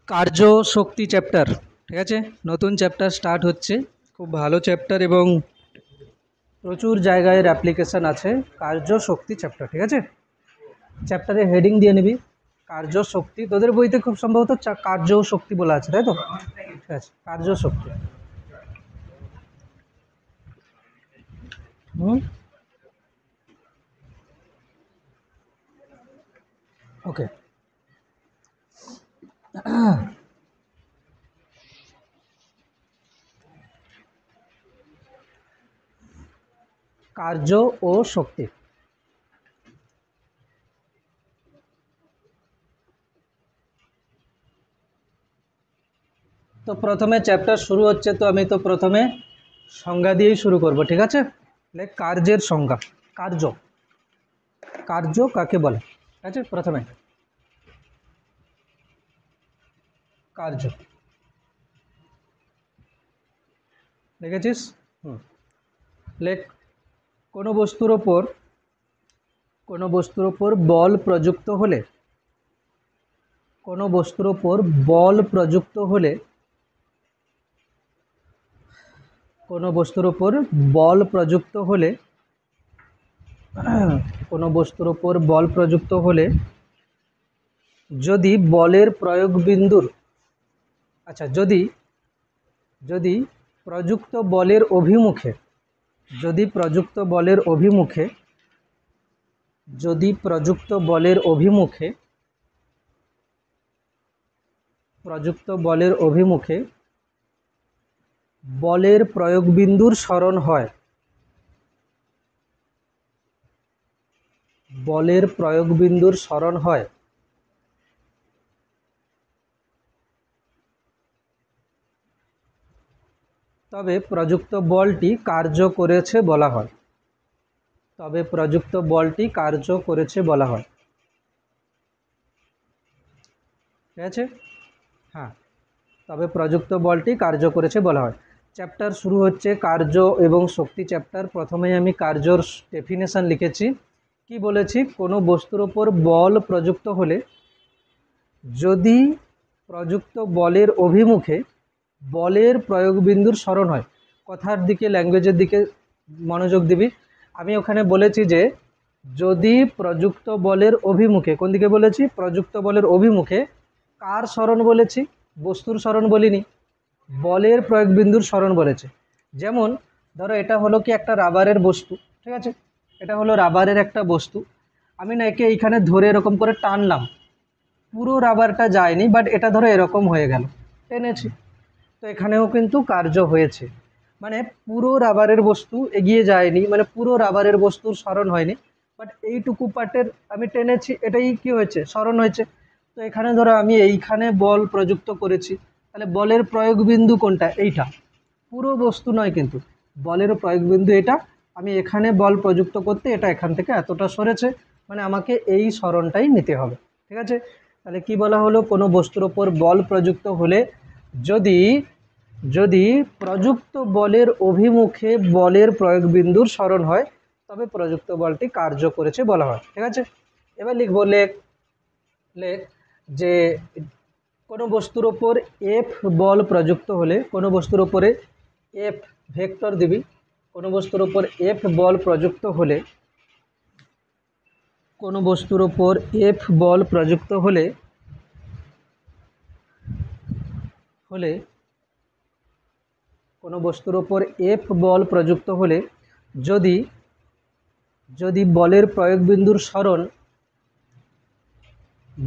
কার্য শক্তি চ্যাপ্টার, ঠিক আছে। নতুন চ্যাপ্টার স্টার্ট হচ্ছে, খুব ভালো চ্যাপ্টার এবং প্রচুর জায়গায় অ্যাপ্লিকেশান আছে। কার্য শক্তি চ্যাপ্টার, ঠিক আছে। চ্যাপ্টারে হেডিং দিয়ে নিবি কার্য শক্তি। তোদের বইতে খুব সম্ভবত কার্য শক্তি বলা আছে, তাই তো? ঠিক আছে, কার্য শক্তি। ওকে। কার্য ও শক্তি। তো প্রথমে চ্যাপ্টার শুরু হচ্ছে, তো আমি তো প্রথমে সংজ্ঞা দিয়েই শুরু করব, ঠিক আছে। কার্যের সংজ্ঞা। কার্য, কার্য কাকে বলে, ঠিক আছে। প্রথমে কার্য দেখেছিস। লেখ, কোনো বস্তুর ওপর বল প্রযুক্ত হলে, কোনো বস্তুর ওপর বল প্রযুক্ত হলে, কোনো বস্তুর ওপর বল প্রযুক্ত হলে, কোনো বস্তুর ওপর বল প্রযুক্ত হলে যদি বলের প্রয়োগ বিন্দুর, আচ্ছা, যদি প্রযুক্ত বলের অভিমুখে, যদি প্রযুক্ত বলের অভিমুখে, যদি প্রযুক্ত বলের অভিমুখে, প্রযুক্ত বলের অভিমুখে বলের প্রয়োগ বিন্দুর সরণ হয়, বলের প্রয়োগ বিন্দুর সরণ হয়, তবে প্রযুক্ত বলটি কার্য করেছে বলা হয়, তবে প্রযুক্ত বলটি কার্য করেছে বলা হয়, ঠিক আছে। হ্যাঁ, তবে প্রযুক্ত বলটি কার্য করেছে বলা হয়। চ্যাপ্টার শুরু হচ্ছে কার্য এবং শক্তি চ্যাপ্টার। প্রথমেই আমি কার্যর ডেফিনেশন লিখেছি। কি বলেছি? কোনো বস্তুর ওপর বল প্রযুক্ত হলে যদি প্রযুক্ত বলের অভিমুখে বলের প্রয়োগ বিন্দুর সরণ হয়। কথার দিকে, ল্যাঙ্গুয়েজের দিকে মনোযোগ দিবি। আমি ওখানে বলেছি যে যদি প্রযুক্ত বলের অভিমুখে, কোন দিকে বলেছি? প্রযুক্ত বলের অভিমুখে। কার সরণ বলেছি? বস্তুর সরণ বলিনি, বলের প্রয়োগ বিন্দুর সরণ বলেছে। যেমন ধরো এটা হলো কি একটা রাবারের বস্তু, ঠিক আছে। এটা হলো রাবারের একটা বস্তু। আমি না একে এইখানে ধরে এরকম করে টানলাম, পুরো রাবারটা যায়নি, বাট এটা ধরো এরকম হয়ে গেল, টেনেছি, তো এখানেও কিন্তু কার্য হয়েছে। মানে পুরো রাবারের বস্তু এগিয়ে যায়নি, মানে পুরো রাবারের বস্তুর সরণ হয়নি, বাট এইটুকু পার্টের আমি টেনেছি, এটাই কি হয়েছে? সরণ হয়েছে। তো এখানে ধরো আমি এইখানে বল প্রযুক্ত করেছি, তাহলে বলের প্রয়োগ বিন্দু কোনটা? এইটা, পুরো বস্তু নয় কিন্তু, বলের প্রয়োগ বিন্দু এটা। আমি এখানে বল প্রযুক্ত করতে এটা এখান থেকে এতটা সরেছে, মানে আমাকে এই সরণটাই নিতে হবে, ঠিক আছে। তাহলে কি বলা হলো? কোনো বস্তুর ওপর বল প্রযুক্ত হলে যদি যদি প্রযুক্ত বলের অভিমুখে বলের প্রয়োগ বিন্দুর সরণ হয়, তবে প্রযুক্ত বলটি কার্য করেছে বলা হয়, ঠিক আছে। এবার লিখবো, লেখ লেখ যে কোনো বস্তুর ওপর এফ বল প্রযুক্ত হলে, কোনো বস্তুর ওপরে এফ ভেক্টর দিবি, কোনো বস্তুর ওপর এফ বল প্রযুক্ত হলে, কোনো বস্তুর ওপর এফ বল প্রযুক্ত হলে হলে কোনো বস্তুর ওপর এফ বল প্রযুক্ত হলে যদি যদি বলের প্রয়োগ বিন্দুর সরণ,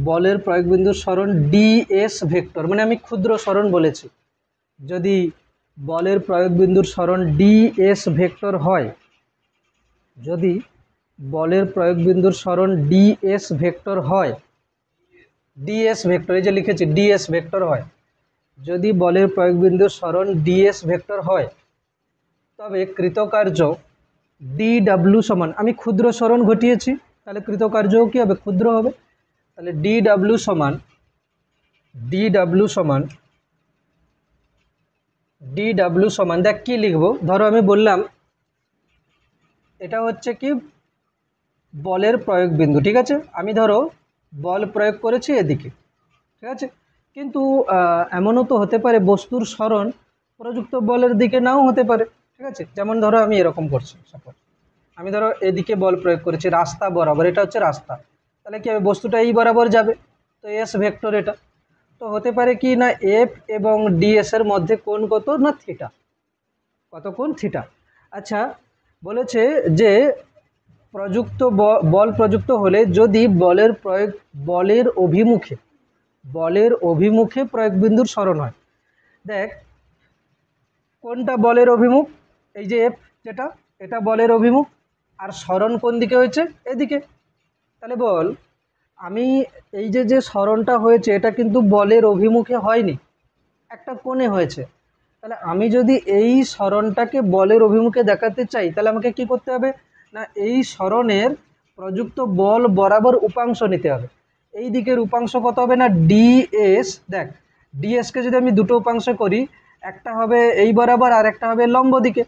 বলের প্রয়োগ বিন্দুর সরণ ডিএস ভেক্টর, মানে আমি ক্ষুদ্র সরণ বলেছি, যদি বলের প্রয়োগ বিন্দুর সরণ ডিএস ভেক্টর হয়, যদি বলের প্রয়োগ বিন্দুর সরণ ডিএস ভেক্টর হয়, ডিএস ভেক্টর, এই যে লিখেছি ডিএস ভেক্টর হয়, যদি বলের প্রয়োগ বিন্দুর সরণ ডিএস ভেক্টর হয়, তবে কৃতকার্য ডিডাব্লিউ সমান, আমি ক্ষুদ্র সরণ ঘটিয়েছি, তাহলে কৃতকার্যও কি হবে? ক্ষুদ্র হবে। তাহলে ডিডাব্লিউ সমান দেখ কি লিখবো, ধরো আমি বললাম এটা হচ্ছে কি বলের প্রয়োগ বিন্দু, ঠিক আছে। আমি ধরো বল প্রয়োগ করেছি এদিকে, ঠিক আছে। কিন্তু এমনও তো হতে পারে বস্তুর সরণ প্রযুক্ত বলের দিকে নাও হতে পারে, ঠিক আছে। যেমন ধরো আমি এরকম করছি, সাপোজ আমি ধরো এদিকে বল প্রয়োগ করেছি রাস্তা বরাবর, এটা হচ্ছে রাস্তা, তাহলে কি হবে, বস্তুটা এই বরাবর যাবে, তো এস ভেক্টর এটা। তো হতে পারে কি না এফ এবং ডিএস এর মধ্যে কোণ কত না থিটা, কত কোণ থিটা। আচ্ছা, বলেছে যে প্রযুক্ত বল প্রযুক্ত হলে যদি বলের অভিমুখে প্রয়োগ বিন্দুর সরণ হয়। দেখ কোনটা বলের অভিমুখ, এই যে এফ যেটা, এটা বলের অভিমুখ, আর সরণ কোন দিকে হয়েছে, এদিকে। তাহলে বল আমি এই যে সরণটা হয়েছে এটা কিন্তু বলের অভিমুখে হয়নি, একটা কোণে হয়েছে। তাহলে আমি যদি এই সরণটাকে বলের অভিমুখে দেখাতে চাই তাহলে আমাকে কি করতে হবে না, এই সরণের প্রযুক্ত বল বরাবর উপাংশ নিতে হবে। এই দিকের উপাংশ কত হবে না ডিএস। দেখ ডিএসকে যদি আমি দুটো উপাংশ করি, একটা হবে এই বরাবর আর একটা হবে লম্ব দিকে,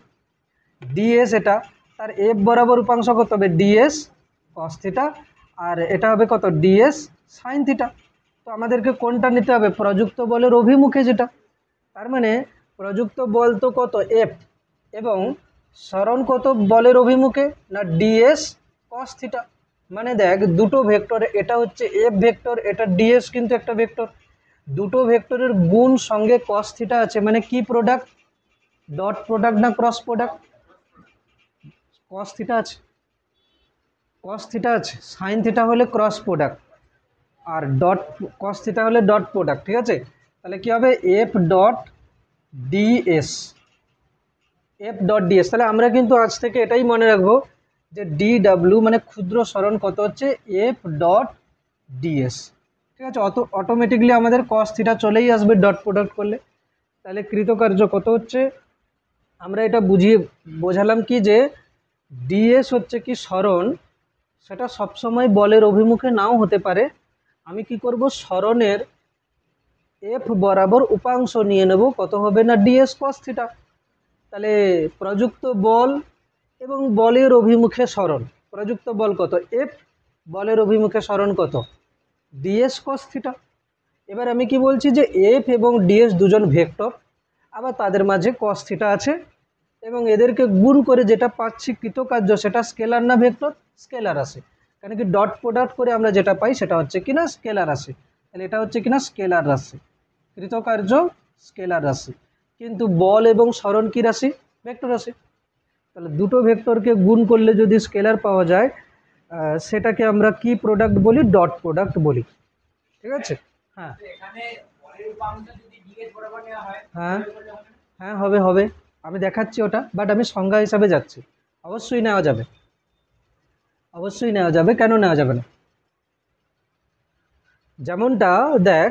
ডিএস এটা, তার এফ বরাবর উপাংশ কত হবে ডিএস কস থিটা, আর এটা হবে কত ডিএস সাইন থিটা। তো আমাদেরকে কোনটা নিতে হবে, প্রযুক্ত বলের অভিমুখে যেটা। তার মানে প্রযুক্ত বল তো কত এফ, এবং সরণ কত বলের অভিমুখে না ডিএস কস থিটা। মানে দেখ দুটো ভেক্টর, এটা হচ্ছে এফ ভেক্টর, এটা ডিএস কিন্তু একটা ভেক্টর, দুটো ভেক্টরের গুণ সঙ্গে কস থিটা আছে, মানে কি প্রোডাক্ট, ডট প্রোডাক্ট না ক্রস প্রোডাক্ট, কস থিটা আছে, কস থিটা আছে, সাইন থিটা হলে ক্রস প্রোডাক্ট, আর ডট কস থিটা হলে ডট প্রোডাক্ট, ঠিক আছে। তাহলে কি হবে F dot d s, F dot d s. তাহলে আমরা কিন্তু আজ থেকে এটাই মনে রাখবো যে ডিডাব্লিউ মানে ক্ষুদ্র সরণ কত হচ্ছে এফ ডট ডিএস, ঠিক আছে। অটোমেটিকলি আমাদের কস থিটা চলেই আসবে ডট প্রোডাক্ট করলে। তাহলে কৃতকার্য কত হচ্ছে, আমরা এটা বোঝালাম কি যে ডিএস হচ্ছে কি সরণ, সেটা সবসময় বলের অভিমুখে নাও হতে পারে। আমি কি করব, সরণের এফ বরাবর উপাংশ নিয়ে নেব, কত হবে না ডিএস কস থিটা। তাহলে প্রযুক্ত বল এবং বলের অভিমুখে সরণ, প্রযুক্ত বল কত এফ, বলের অভিমুখে সরণ কত ডিএস কস থিটা। এবার আমি কি বলছি যে এফ এবং ডিএস দুজন ভেক্টর, আবার তাদের মাঝে কস থিটা আছে, এবং এদেরকে গুণ করে যেটা পাচ্ছি কৃতকার্য সেটা স্কেলার না ভেক্টর, স্কেলার আসে। কারণ কি ডট প্রোডাক্ট করে আমরা যেটা পাই সেটা হচ্ছে কিনা স্কেলার আসে, তাহলে এটা হচ্ছে কিনা স্কেলার রাশি, কৃতকার্য স্কেলার রাশি। কিন্তু বল এবং সরণ কি রাশি, ভেক্টর রাশি। তাহলে দুটো ভেক্টরকে গুণ করলে যদি স্কেলার পাওয়া যায় সেটাকে আমরা কি প্রোডাক্ট বলি, ডট প্রোডাক্ট বলি, ঠিক আছে। হ্যাঁ হ্যাঁ হ্যাঁ হবে হবে, আমি দেখাচ্ছি ওটা, বাট আমি সংজ্ঞা হিসাবে যাচ্ছি। অবশ্যই নেওয়া যাবে, অবশ্যই নেওয়া যাবে, কেন নেওয়া যাবে না। যেমনটা দেখ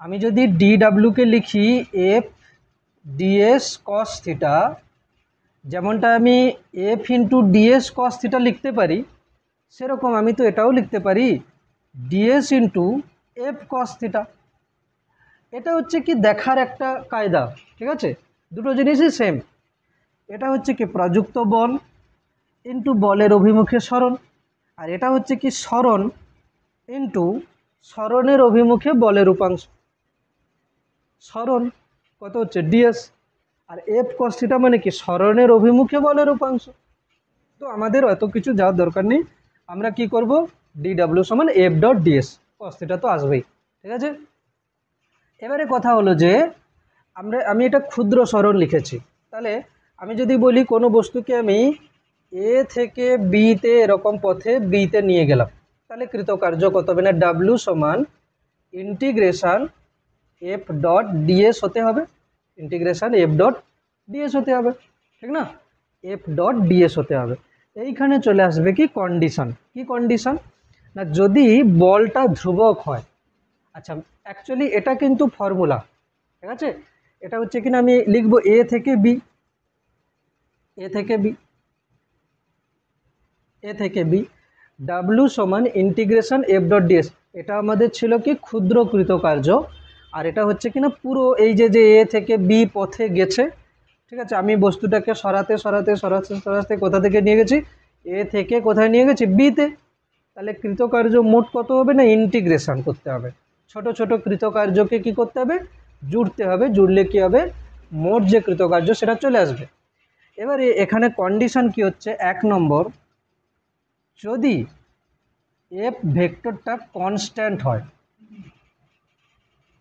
আমি যদি ডিডাব্লিউকে লিখি এফ ডিএস কস থিটা, যেমনটা আমি F into DS cos theta লিখতে পারি, সেরকম আমি তো এটাও লিখতে পারি DS into F cos theta. এটা হচ্ছে কি দেখার একটা কায়দা, ঠিক আছে, দুটো জিনিসই সেম। এটা হচ্ছে কি প্রযুক্ত বল ইন্টু বলের অভিমুখে সরণ, আর এটা হচ্ছে কি সরণ ইন্টু সরণের অভিমুখে বলের উপাংশ, সরণ কত হচ্ছে ডিএস, আর এফ কস থিটা মানে কি সরণের অভিমুখে বলের উপাংশ। তো আমাদের এত কিছু যাওয়ার দরকার নেই, আমরা কি করব ডিডাব্লিউ সমান F dot DS, cos theta তো আসবেই, ঠিক আছে। এবারে কথা হলো যে আমি এটা ক্ষুদ্র সরণ লিখেছি, তাহলে আমি যদি বলি কোনো বস্তুকে আমি এ থেকে বিতে এরকম পথে বিতে নিয়ে গেলাম, তাহলে কৃতকার্য কত হবে না ডাব্লিউ সমান ইন্টিগ্রেশান এফ ডট ডিএস হতে হবে, ইন্টিগ্রেশান এফ ডট ডিএস হতে হবে, ঠিক না, এফ ডট ডিএস হতে হবে। এইখানে চলে আসবে কি কন্ডিশন, কি কন্ডিশন না যদি বলটা ধ্রুবক হয়। আচ্ছা অ্যাকচুয়ালি এটা কিন্তু ফর্মুলা, ঠিক আছে, এটা হচ্ছে কিনা আমি লিখবো এ থেকে বি, এ থেকে বি, এ থেকে বি, ডাব্লিউ সমান ইন্টিগ্রেশন এফ ডট ডিএস। এটা আমাদের ছিল কি ক্ষুদ্র কৃতকার্য, আর এটা হচ্ছে কিনা পুরো এই যে এ থেকে বি পথে গেছে, ঠিক আছে। আমি বস্তুটাকে সরাতে সরাতে সরাতে সরাতে কোথা থেকে নিয়ে গেছি, এ থেকে কোথায় নিয়ে গেছি বিতে, তাহলে কৃতকার্য মোট কত হবে না ইন্টিগ্রেশন করতে হবে, ছোট ছোট কৃতকার্যকে কি করতে হবে, জুড়তে হবে, জুড়লে কি হবে, মোট যে কৃতকার্য সেটা চলে আসবে। এবারে এখানে কন্ডিশন কি হচ্ছে, 1 নম্বর, যদি এফ ভেক্টরটা কনস্ট্যান্ট হয়,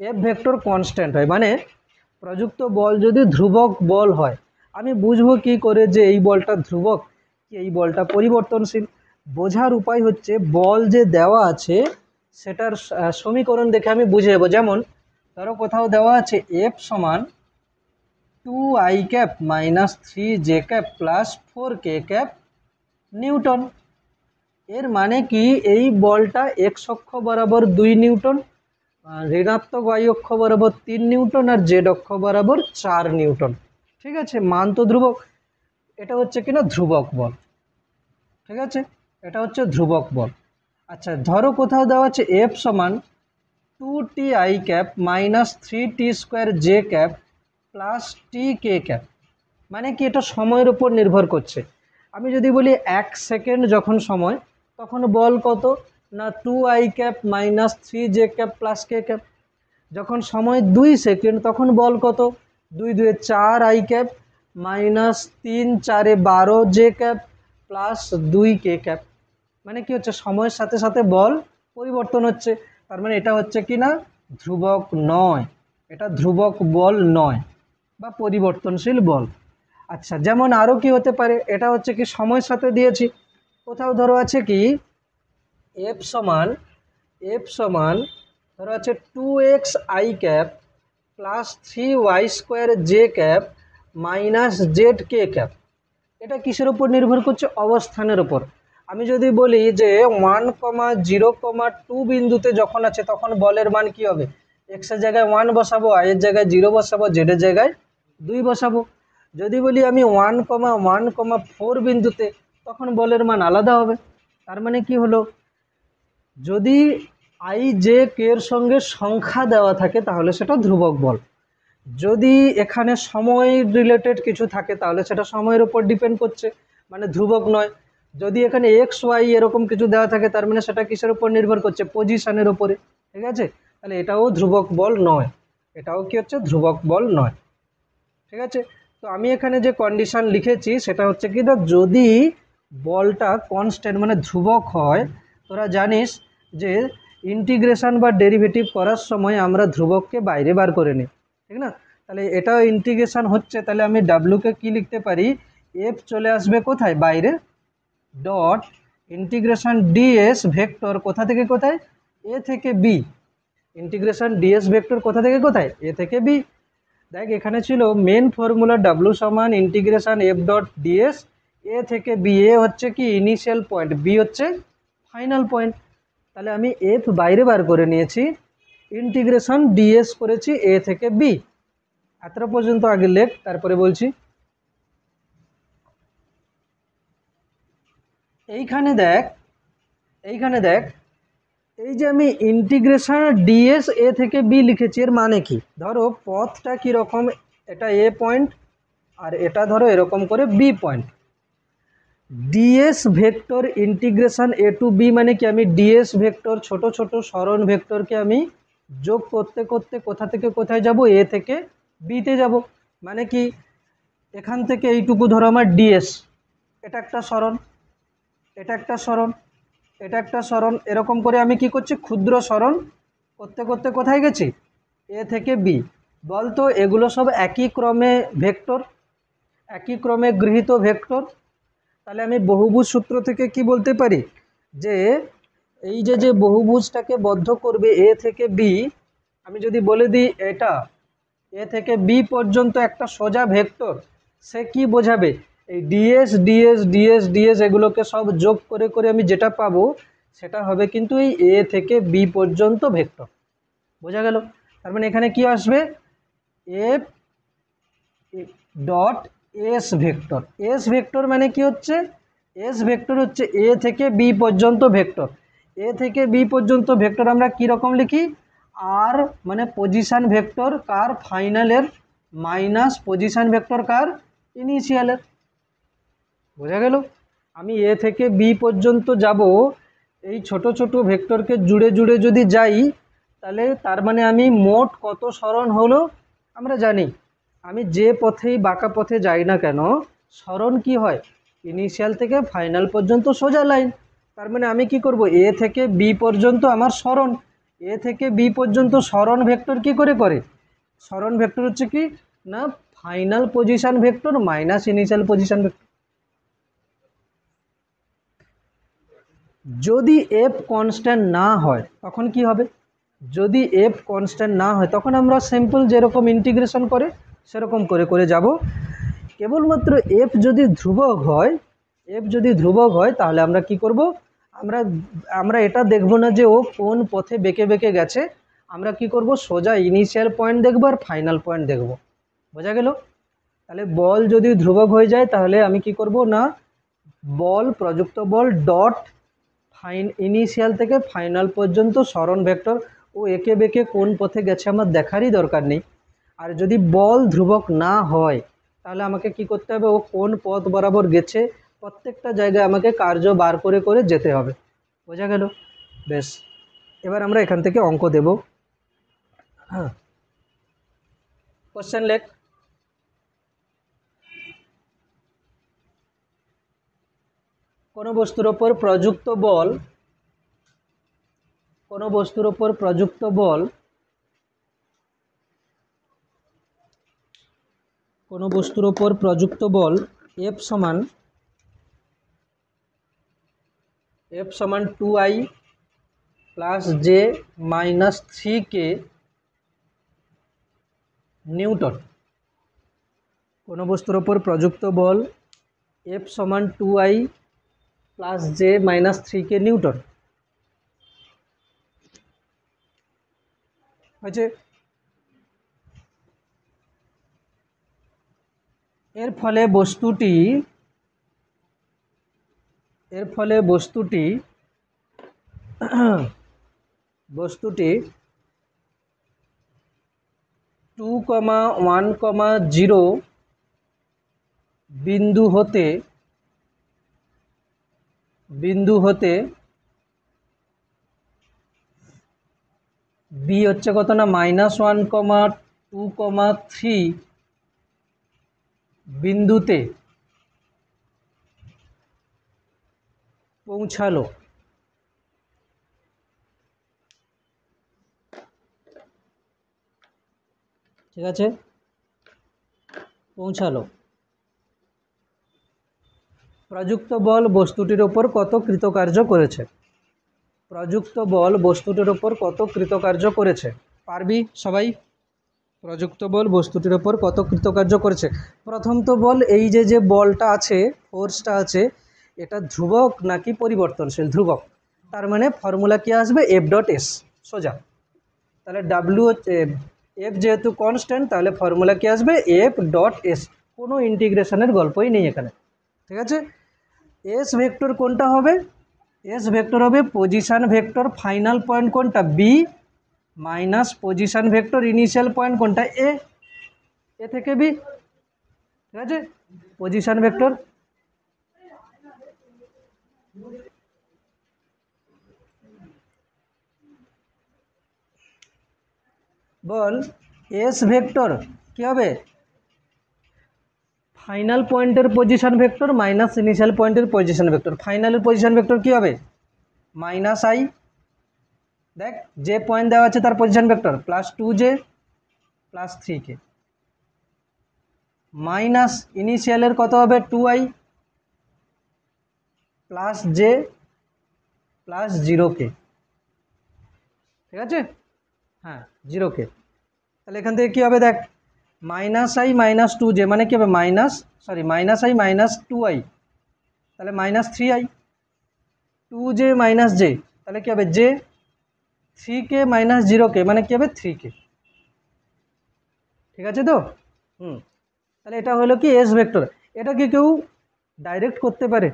এফ ভেক্টর কনস্ট্যান্ট হয় মানে প্রযুক্ত বল যদি ধ্রুবক বল হয়, আমি বুঝবো কি করে যে এই বলটা ধ্রুবক কি এই বলটা পরিবর্তনশীল? বোঝার উপায় হচ্ছে বল যে দেওয়া আছে সেটার সমীকরণ দেখে আমি বুঝে যাবো। যেমন ধরো কোথাও দেওয়া আছে এফ সমান 2i cap minus 3j cap plus 4k cap Newton. এর মানে কি এই বলটা এক্স অক্ষ বরাবর 2 নিউটন, ঋণাত্মক y অক্ষ বরাবর 3 নিউটন আর জেড অক্ষ বরাবর 4 নিউটন। ঠিক আছে, মান তো ধ্রুবক, এটা হচ্ছে কিনা ধ্রুবক বল। ঠিক আছে, এটা হচ্ছে ধ্রুবক বল। আচ্ছা ধরো কোথাও দেওয়া আছে এফ সমান 2ti cap minus 3t² J cap plus tk cap, মানে কি এটা সময়ের উপর নির্ভর করছে। আমি যদি বলি 1 সেকেন্ড যখন সময়, তখন বল কত না 2i cap minus 3j cap plus k cap. যখন সময় 2 সেকেন্ড তখন বল কত, 2 2 4i cap minus 3 4 12j cap plus 2k cap. মানে কি হচ্ছে, সময়ের সাথে সাথে বল পরিবর্তন হচ্ছে, তার মানে এটা হচ্ছে কি না ধ্রুবক নয়, এটা ধ্রুবক বল নয় বা পরিবর্তনশীল বল। আচ্ছা যেমন আরও কি হতে পারে, এটা হচ্ছে কি সময়ের সাথে দিয়েছি, কোথাও ধরো আছে কি এফ সমান ধরো আছে 2xi cap plus 3y² j cap minus z কে ক্যাপ। এটা কিসের উপর নির্ভর করছে, অবস্থানের উপর। আমি যদি বলি যে 1,0,2 বিন্দুতে যখন আছে তখন বলের মান কি হবে, এক্সের জায়গায় 1 বসাবো, আয়ের জায়গায় 0 বসাবো, জেডের জায়গায় 2 বসাবো। যদি বলি আমি 1,1,4 বিন্দুতে, তখন বলের মান আলাদা হবে। তার মানে কি হলো, যদি আই জে কে এর সঙ্গে সংখ্যা দেওয়া থাকে তাহলে সেটা ধ্রুবক বল, যদি এখানে সময় রিলেটেড কিছু থাকে তাহলে সেটা সময়ের উপর ডিপেন্ড করছে, মানে ধ্রুবক নয়। যদি এখানে এক্স ওয়াই এরকম কিছু দেওয়া থাকে তার মানে সেটা কিসের উপর নির্ভর করছে, পজিশনের উপরে। ঠিক আছে, তাহলে এটাও ধ্রুবক বল নয়, এটাও কি হচ্ছে ধ্রুবক বল নয়। ঠিক আছে, তো আমি এখানে যে কন্ডিশন লিখেছি সেটা হচ্ছে কি না, যদি বলটা কনস্ট্যান্ট মানে ধ্রুবক হয়, তোরা জানিস যে ইন্টিগ্রেশন বা ডেরিভেটিভ করার সময় আমরা ধ্রুবককে বাইরে বার করে নিই, ঠিক না? তাহলে এটাও ইন্টিগ্রেশন হচ্ছে, তাহলে আমি ডাব্লুকে কি লিখতে পারি, এফ চলে আসবে কোথায়, বাইরে, ডট ইন্টিগ্রেশন ডিএস ভেক্টর কোথা থেকে কোথায়, এ থেকে বি। ইন্টিগ্রেশন ডিএস ভেক্টর কোথা থেকে কোথায়, এ থেকে বি। দেখ এখানে ছিল মেন ফর্মুলা ডাব্লু সমান ইন্টিগ্রেশন এফ ডট ডিএস এ থেকে বি। এ হচ্ছে কি ইনিশিয়াল পয়েন্ট, বি হচ্ছে ফাইনাল পয়েন্ট। তাহলে আমি এফ বাইরে বার করে নিয়েছি, ইন্টিগ্রেশন ডিএস করেছি এ থেকে বি। এতটা পর্যন্ত আগে লেখ, তারপরে বলছি। এইখানে দেখ এই যে আমি ইন্টিগ্রেশন ডিএস এ থেকে বি লিখেছি, এর মানে কি, ধরো পথটা কীরকম, এটা এ পয়েন্ট আর এটা ধরো এরকম করে B point. Ds vector integration A to B মানে কি, আমি ডিএস ভেক্টর ছোট ছোট সরণ ভেক্টরকে আমি যোগ করতে করতে কোথা থেকে কোথায় যাব, এ থেকে বিতে যাব। মানে কি এখান থেকে এইটুকু ধরো আমার ডিএস, এটা একটা সরণ, এটা একটা সরণ, এটা একটা সরণ, এরকম করে আমি কি করছি, ক্ষুদ্র সরণ করতে করতে কোথায় গেছি, এ থেকে বি। বলতো এগুলো সব একই ক্রমে ভেক্টর, একই ক্রমে গৃহীত ভেক্টর। তাহলে আমি বহুভুজ সূত্র থেকে কি বলতে পারি, যে এই যে বহুভুজটাকে বদ্ধ করবে এ থেকে বি, আমি যদি বলে দিই এটা এ থেকে বি পর্যন্ত একটা সোজা ভেক্টর, সে কি বোঝাবে, এই ডিএস ডিএস ডিএস ডিএস এগুলোকে সব যোগ করে করে আমি যেটা পাবো সেটা হবে কিন্তু এই এ থেকে বি পর্যন্ত ভেক্টর। বোঝা গেল? তার মানে এখানে কি আসবে, F dot S vector. S vector মানে কি হচ্ছে, এস ভেক্টর হচ্ছে এ থেকে বি পর্যন্ত ভেক্টর। এ থেকে বি পর্যন্ত ভেক্টর আমরা কি রকম লিখি, আর মানে পজিশন ভেক্টর কার, ফাইনালের, মাইনাস পজিশন ভেক্টর কার, ইনিশিয়ালের। বোঝা গেল? আমি এ থেকে বি পর্যন্ত যাব, এই ছোট ছোট ভেক্টরকে জুড়ে জুড়ে যদি যাই তাহলে তার মানে আমি মোট কত সরণ হলো আমরা জানি। আমি যে পথেই বাঁকা পথে যাই না কেন, সরণ কি হয়, ইনিশিয়াল থেকে ফাইনাল পর্যন্ত সোজা লাইন। তার মানে আমি কি করব, এ থেকে বি পর্যন্ত আমার সরণ, এ থেকে বি পর্যন্ত সরণ ভেক্টর কি করে সরণ ভেক্টর হচ্ছে কি না final position vector minus initial position vector. যদি এফ কনস্ট্যান্ট না হয় তখন কি হবে, যদি এফ কনস্ট্যান্ট না হয় তখন আমরা সিম্পল যেরকম ইন্টিগ্রেশন করে সেরকম করে যাব। কেবলমাত্র এফ যদি ধ্রুবক হয়, এফ যদি ধ্রুবক হয় তাহলে আমরা কি করব, আমরা এটা দেখব না যে ও কোন পথে বেঁকে বেঁকে গেছে, আমরা কি করব সোজা ইনিশিয়াল পয়েন্ট দেখব আর ফাইনাল পয়েন্ট দেখব। বোঝা গেল? তাহলে বল যদি ধ্রুবক হয়ে যায় তাহলে আমি কি করব না বল প্রযুক্ত বল ডট ইনিশিয়াল থেকে ফাইনাল পর্যন্ত সরণ ভেক্টর ও একে বেঁকে কোন পথে গেছে আমার দেখারই দরকার নেই। আর যদি বল ধ্রুবক না হয় তাহলে আমাকে কি করতে হবে, ও কোন পথ বরাবর গেছে প্রত্যেকটা জায়গায় আমাকে কার্য বার করে যেতে হবে। বোঝা গেল? বেশ, এবার আমরা এখান থেকে অঙ্ক দেব। হ্যাঁ, কোশ্চেন লেখ। কোনো বস্তুর ওপর প্রযুক্ত বল, কোনো বস্তুর ওপর প্রযুক্ত বল, কোনো বস্তুর ওপর প্রযুক্ত বল F সমান 2i plus J minus 3k Newton. কোনো বস্তুর ওপর প্রযুক্ত বল F সমান 2i plus J minus 3k Newton হয়েছে। এর ফলে বস্তুটি 2,1,0 বিন্দু হতে বি হচ্ছে কত না -1,2,3 বিন্দুতে পৌঁছালো। ঠিক আছে, পৌঁছালো। প্রযুক্ত বল বস্তুটির ওপর কত কৃতকার্য করেছে, প্রযুক্ত বল বস্তুটির ওপর কত কৃতকার্য করেছে, পারবি সবাই? প্রযুক্ত বল বস্তুটির ওপর কত কৃতকার্য করেছে। প্রথম তো বল এই যে বলটা আছে, ফোর্সটা আছে, এটা ধ্রুবক নাকি পরিবর্তনশীল? ধ্রুবক। তার মানে ফর্মুলা কি আসবে, এফ ডট এস সোজা। তাহলে ডাব্লিউ হচ্ছে এফ, যেহেতু কনস্ট্যান্ট তাহলে ফর্মুলা কি আসবে, এফ ডট এস। কোনো ইন্টিগ্রেশনের গল্পই নেই এখানে। ঠিক আছে, এস ভেক্টর কোনটা হবে, এস ভেক্টর হবে পজিশন ভেক্টর ফাইনাল পয়েন্ট কোনটা, B, minus position vector initial point কোনটা, এ থেকে বি। ঠিক আছে, পজিশন ভেক্টর। বল এস ভেক্টর কি হবে, ফাইনাল পয়েন্টের পজিশন ভেক্টর মাইনাস ইনিশিয়াল পয়েন্টের পজিশন ভেক্টর। ফাইনালের পজিশন ভেক্টর কি হবে, মাইনাস আই, দেখ যে পয়েন্ট দেওয়া আছে তার position vector, plus 2j plus 3k, minus ইনিশিয়ালের কত হবে 2i plus J plus 0k। ঠিক আছে, হ্যাঁ 0k। তাহলে এখান থেকে কী হবে, দেখ মাইনাস আই মাইনাস 2j মানে কী হবে মাইনাস আই মাইনাস 2i, তাহলে minus 3i, 2j minus J তাহলে কী হবে জে, 3k মাইনাস 0k মানে কী হবে 3k। ঠিক আছে তো, তাহলে এটা হলো কি এস ভেক্টর। এটা কি কেউ ডাইরেক্ট করতে পারে?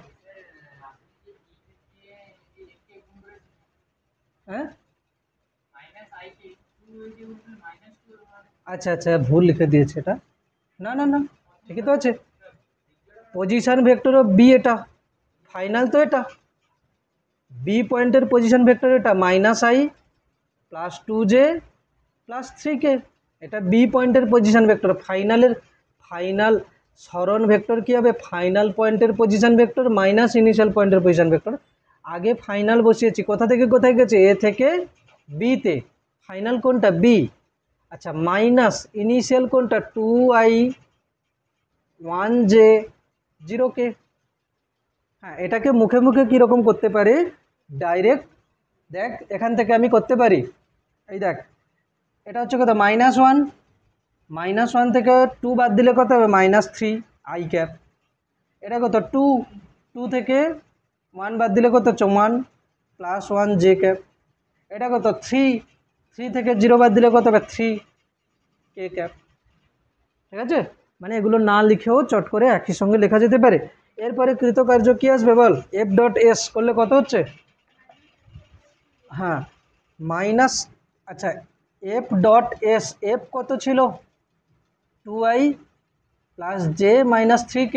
হ্যাঁ, আচ্ছা ভুল লিখে দিয়েছে এটা, না ঠিকই তো আছে। পজিশন ভেক্টর অফ বি, এটা ফাইনাল তো, এটা বি পয়েন্টের পজিশন ভেক্টর এটা minus I plus 2j plus 3k। এটা বি পয়েন্টের পজিশন ভেক্টর। ফাইনাল সরণ ভেক্টর কী হবে? ফাইনাল পয়েন্টের পজিশন ভেক্টর মাইনাস ইনিশিয়াল পয়েন্টের পজিশন ভেক্টর। আগে ফাইনাল বসিয়েছি, কোথা থেকে কোথায় গেছে? এ থেকে বিতে। ফাইনাল কোনটা? বি। আচ্ছা, মাইনাস ইনিশিয়াল কোনটা? 2i 1j 0k। হ্যাঁ, এটাকে মুখে মুখে কীরকম করতে পারি? ডাইরেক্ট দেখ, এখান থেকে আমি করতে পারি। এই দেখ, এটা হচ্ছে কত? -1। -1 থেকে 2 বাদ দিলে কত হবে? -3i cap. এটা কত? 2 থেকে 1 বাদ দিলে কত হচ্ছে? 1 প্লাস 1j ক্যাপ। এটা কত? 3 থেকে 0 বাদ দিলে কত হবে? 3k cap. ঠিক আছে, মানে এগুলো না লিখেও চট করে একই সঙ্গে লেখা যেতে পারে। এরপরে কৃতকার্য কি আসবে বল? f.s করলে কত হচ্ছে? হ্যাঁ, মাইনাস, আচ্ছা f.s, f কত ছিল? 2i plus j minus 3k।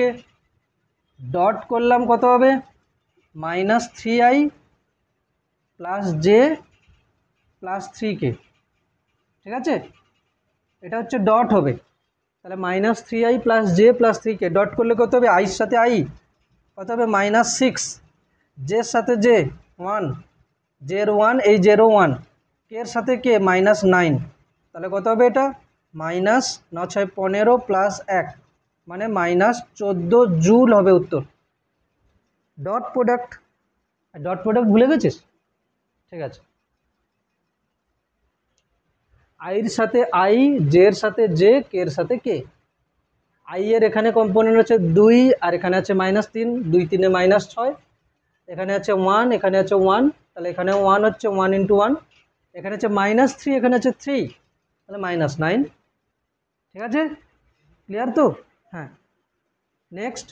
Dot করলাম কত হবে? -3i plus j plus 3k। ঠিক আছে, এটা হচ্ছে ডট হবে। তাহলে -3i plus j plus 3k dot করলে কত হবে? আইয়ের সাথে আই কত হবে? -6, জের সাথে j 1, জের 1, এই জেরো 1, কের সাথে কে -9। তাহলে কত হবে? এটা -9×6=15 প্লাস 1 মানে -14 জুল হবে উত্তর। ডট প্রোডাক্ট ভুলে গেছিস? ঠিক আছে, আইয়ের সাথে আই, জের সাথে জে, কের সাথে কে। আই এর এখানে কম্পোনেন্ট হচ্ছে 2 আর এখানে আছে -3, 2 3 -6, এখানে আছে 1, এখানে আছে 1, তাহলে এখানে 1 হচ্ছে 1 × 1, এখানে আছে -3, এখানে আছে 3, তাহলে -9। ঠিক আছে, ক্লিয়ার তো? হ্যাঁ, নেক্সট।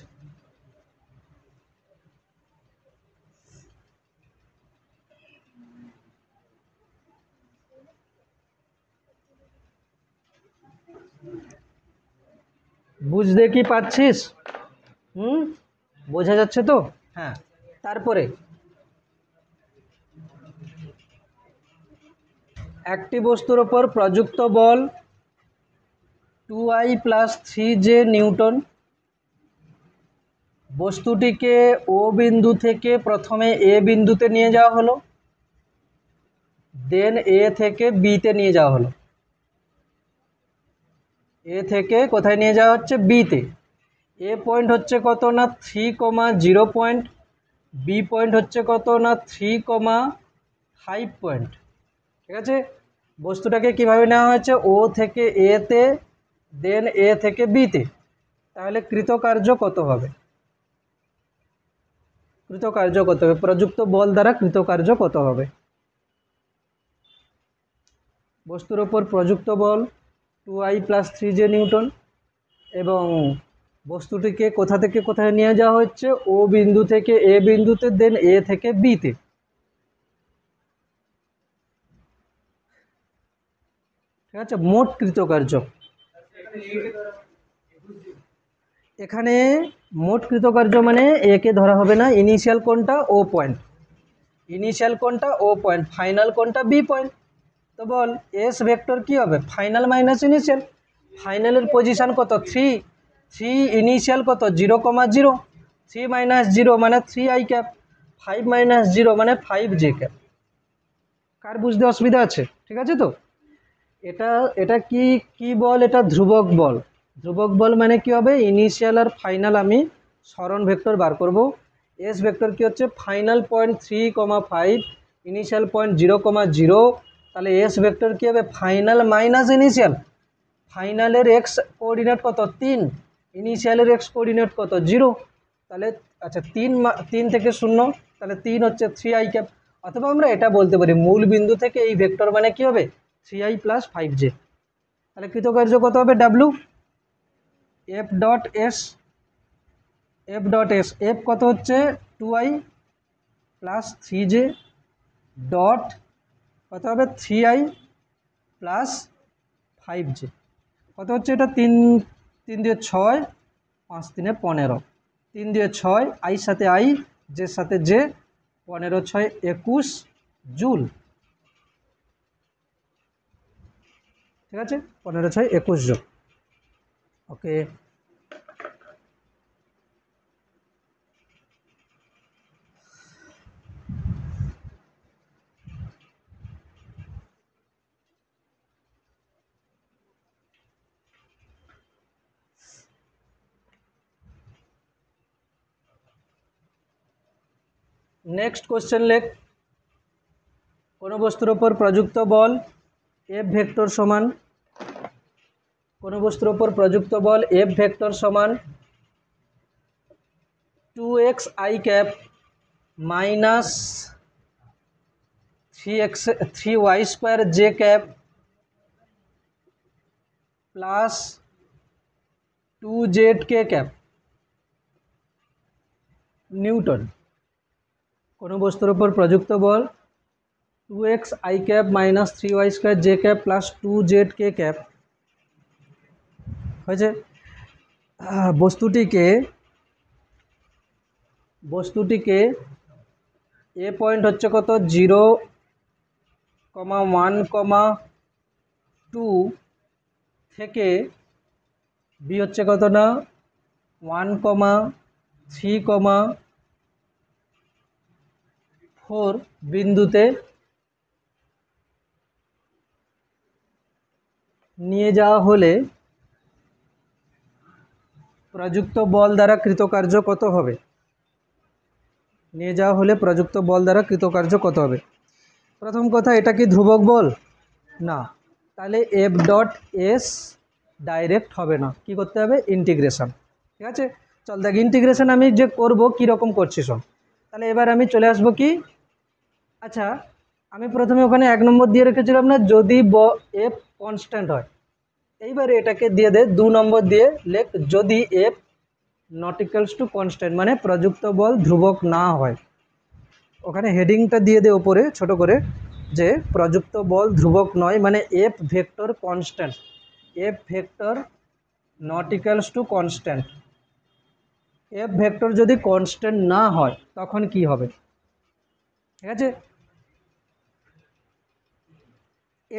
বুঝতে কি পারছিস? বোঝা যাচ্ছে তো? হ্যাঁ, তারপরে একটি বস্তুর ওপর প্রযুক্ত বল 2i প্লাস 3j নিউটন। বস্তুটিকে ও বিন্দু থেকে প্রথমে এ বিন্দুতে নিয়ে যাওয়া হলো, দেন এ থেকে বিতে নিয়ে যাওয়া হলো। এ থেকে কোথায় নিয়ে যাওয়া হচ্ছে? বিতে। এ পয়েন্ট হচ্ছে কত না 3,0 পয়েন্ট, বি পয়েন্ট হচ্ছে কত না 3,5 পয়েন্ট। ঠিক আছে, বস্তুটাকে কিভাবে নেওয়া হয়েছে? ও থেকে এতে, দেন এ থেকে বিতে। তাহলে কৃতকার্য কত হবে? প্রযুক্ত বল দ্বারা কৃতকার্য কত হবে? বস্তুর ওপর প্রযুক্ত বল 2i প্লাস 3j নিউটন এবং বস্তুটিকে কোথা থেকে কোথায় নিয়ে যাওয়া হচ্ছে? ও বিন্দু থেকে এ বিন্দুতে, দেন এ থেকে বিতে। ঠিক আছে, মোট কৃতকার্য। এখানে মোট কৃতকার্য মানে একে ধরা হবে না। ইনিশিয়াল কোনটা? O point. ইনিশিয়াল কোনটা? O point. ফাইনাল কোনটা? B point. তো বল এস ভেক্টর কি হবে? Final minus initial. ফাইনালের পজিশন কত? 3, ইনিশিয়াল কত? 0,0, 3 - 0 মানে 3i ক্যাপ, 5 - 0 মানে 5j ক্যাপ। কার বুঝতে অসুবিধা আছে? ঠিক আছে তো? এটা কি বল? এটা ধ্রুবক বল। ধ্রুবক বল মানে কি হবে? ইনিশিয়াল আর ফাইনাল আমি সরণ ভেক্টর বার করব। এস ভেক্টর কি হচ্ছে? Final point 3,5, initial point 0,0। তাহলে এস ভেক্টর কি হবে? Final minus initial. ফাইনালের এক্স কোঅর্ডিনেট কত? 3, ইনিশিয়ালের এক্স কোঅর্ডিনেট কত? 0। তাহলে আচ্ছা 3 থেকে 0, তাহলে 3 হচ্ছে 3i ক্যাপ। অথবা আমরা এটা বলতে পারি মূল বিন্দু থেকে এই ভেক্টর মানে কি হবে? 3i plus 5j। তাহলে কৃতকার্য কত হবে? ডাব্লু f.s, এফ কত হচ্ছে? 2i প্লাস 3j ডট কত হবে? 3i plus 5j। কত হচ্ছে এটা? 3 দিয়ে 6, 5 3 15, 3 দিয়ে 6, আইর সাথে আই, জের সাথে জে, 15 6 21 জুল। ঠিক আছে, 15 × 6 21 জন। ওকে, নেক্সট কোশ্চেন লেখ, কোনো বস্তুর ওপর প্রযুক্ত বল এফ ভেক্টর সমান, কোনো বস্তুর ওপর প্রযুক্ত বল এফ ভেক্টর সমান 2xi cap minus 3y square J cap plus 2zk cap Newton. কোনো বস্তুর ওপর প্রযুক্ত বল 2xi cap minus 3y square J cap plus 2zk cap হয়েছে। বস্তুটিকে এ পয়েন্ট হচ্ছে কত 0,1,2 থেকে বি হচ্ছে কত না 1,3,4 বিন্দুতে নিয়ে যাওয়া হলে প্রযুক্ত বল দ্বারা কৃতকার্য কত হবে, নিয়ে যাওয়া হলে প্রযুক্ত বল দ্বারা কৃতকার্য কত হবে। প্রথম কথা, এটা কি ধ্রুবক বল না, তাহলে এফ ডট এস ডাইরেক্ট হবে না, কি করতে হবে ইন্টিগ্রেশন। ঠিক আছে, চল দেখ ইন্টিগ্রেশন আমি যে করব কীরকম করছি শোন। তাহলে এবার আমি চলে আসবো কি, আচ্ছা আমি প্রথমে ওখানে 1 নম্বর দিয়ে রেখেছিলাম না, যদি এফ কনস্ট্যান্ট হয়। এইবারে এটাকে দিয়ে দে 2 নম্বর দিয়ে লেখ যদি F not equals to constant, মানে প্রযুক্ত বল ধ্রুবক না হয়। ওখানে হেডিংটা দিয়ে দে ওপরে ছোট করে যে প্রযুক্ত বল ধ্রুবক নয়, মানে F vector constant, F vector not equals to constant. F vector যদি কনস্ট্যান্ট না হয় তখন কি হবে। ঠিক আছে,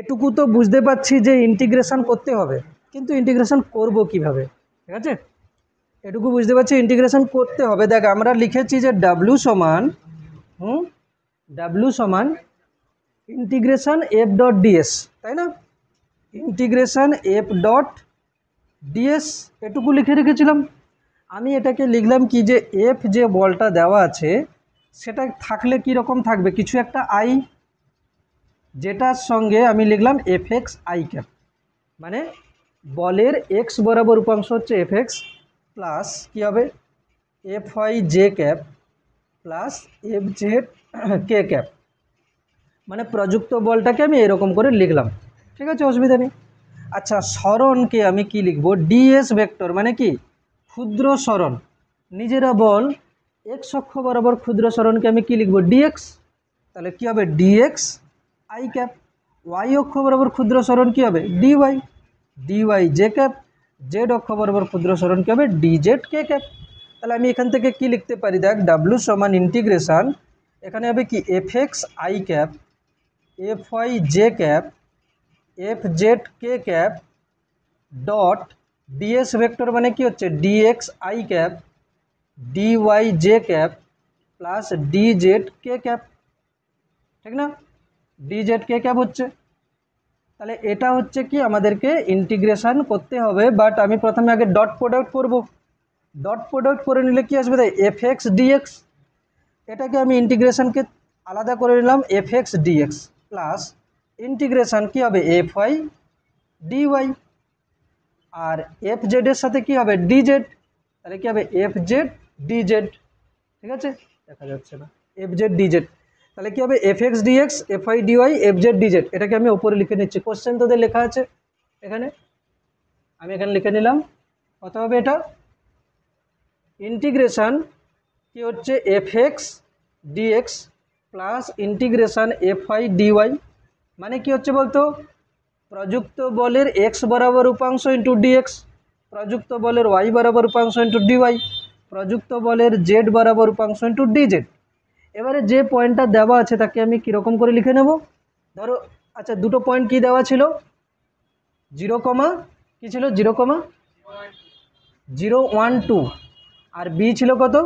এটুকু তো বুঝতে পারছি যে ইন্টিগ্রেশন করতে হবে, কিন্তু ইন্টিগ্রেশন করব কিভাবে। ঠিক আছে, এটুকু বুঝতে পারছি ইন্টিগ্রেশন করতে হবে। দেখ আমরা লিখেছি যে ডাব্লিউ সমান ইন্টিগ্রেশন এফ ডট ডিএস, তাই না, ইন্টিগ্রেশন এফ ডট ডিএস এটুকু লিখে রেখেছিলাম। আমি এটাকে লিখলাম কি যে এফ যে বলটা দেওয়া আছে সেটা থাকলে কি রকম থাকবে, কিছু একটা আই, যেটার সঙ্গে আমি লিখলাম এফ এক্স আই ক্যাপ, মানে বলের এক্স বরাবর উপাংশ হচ্ছে এফ এক্স প্লাস কী হবে F Y J cap plus F Z কে ক্যাপ, মানে প্রযুক্ত বলটাকে আমি এরকম করে লিখলাম। ঠিক আছে, অসুবিধা নেই। আচ্ছা সরণকে আমি কি লিখব, ডিএস ভেক্টর, মানে কি ক্ষুদ্র সরণ। নিজেরা বল এক্স অক্ষ বরাবর ক্ষুদ্র সরণকে আমি কি লিখব ডিএক্স, তাহলে কি হবে ডিএক্স আই ক্যাপ। ওয়াই অক্ষ বরাবর ক্ষুদ্র সরণ কি হবে d y, d y J cap. Z অক্ষ বরাবর ক্ষুদ্র সরণ কি হবে ডিজেড কে ক্যাপ। তাহলে আমি এখান থেকে কি লিখতে পারি, দেখ ডাব্লু সমান ইন্টিগ্রেশন, এখানে হবে কি F X I cap F Y J cap F Z K cap dot d s vector, মানে কি হচ্ছে d x I cap d y J cap plus d z K cap, ঠিক না, ডিজেড কে ক্যাপ হচ্ছে। তাহলে এটা হচ্ছে কি আমাদেরকে ইন্টিগ্রেশন করতে হবে, বাট আমি প্রথমে আগে ডট প্রোডাক্ট করব। ডট প্রোডাক্ট করে নিলে কি আসবে, এফ এক্স ডিএক্স, এটাকে আমি ইন্টিগ্রেশনকে আলাদা করে নিলাম F x dx plus integration কী হবে এফ ওয়াই ডিওয়াই, আর এফ জেডের সাথে কি হবে ডিজেড, তাহলে কি হবে এফ জেড ডিজেড। ঠিক আছে, দেখা যাচ্ছে না, এফ জেড ডিজেড, তাহলে কি হবে F x d x F Y d y F Z d z. এটাকে আমি ওপরে লিখে নিচ্ছি, কোশ্চেন তোদের লেখা আছে এখানে, আমি এখানে লিখে নিলাম। কত হবে এটা, ইন্টিগ্রেশন কি হচ্ছে F x dx plus integration F Y d y, মানে কি হচ্ছে বলতো প্রযুক্ত বলের এক্স বরাবর উপাংশ ইন্টু ডিএক্স, প্রযুক্ত বলের ওয়াই বরাবর উপাংশ ইন্টু ডিওয়াই, প্রযুক্ত বলের জেড বরাবর উপাংশ ইন্টু ডিজেড। এবারে যে পয়েন্টটা দেওয়া আছে তাকে আমি কীরকম করে লিখে নেব, ধরো আচ্ছা দুটো পয়েন্ট কি দেওয়া ছিল, জিরো কমা কী ছিল, 0,012 আর বি ছিল কত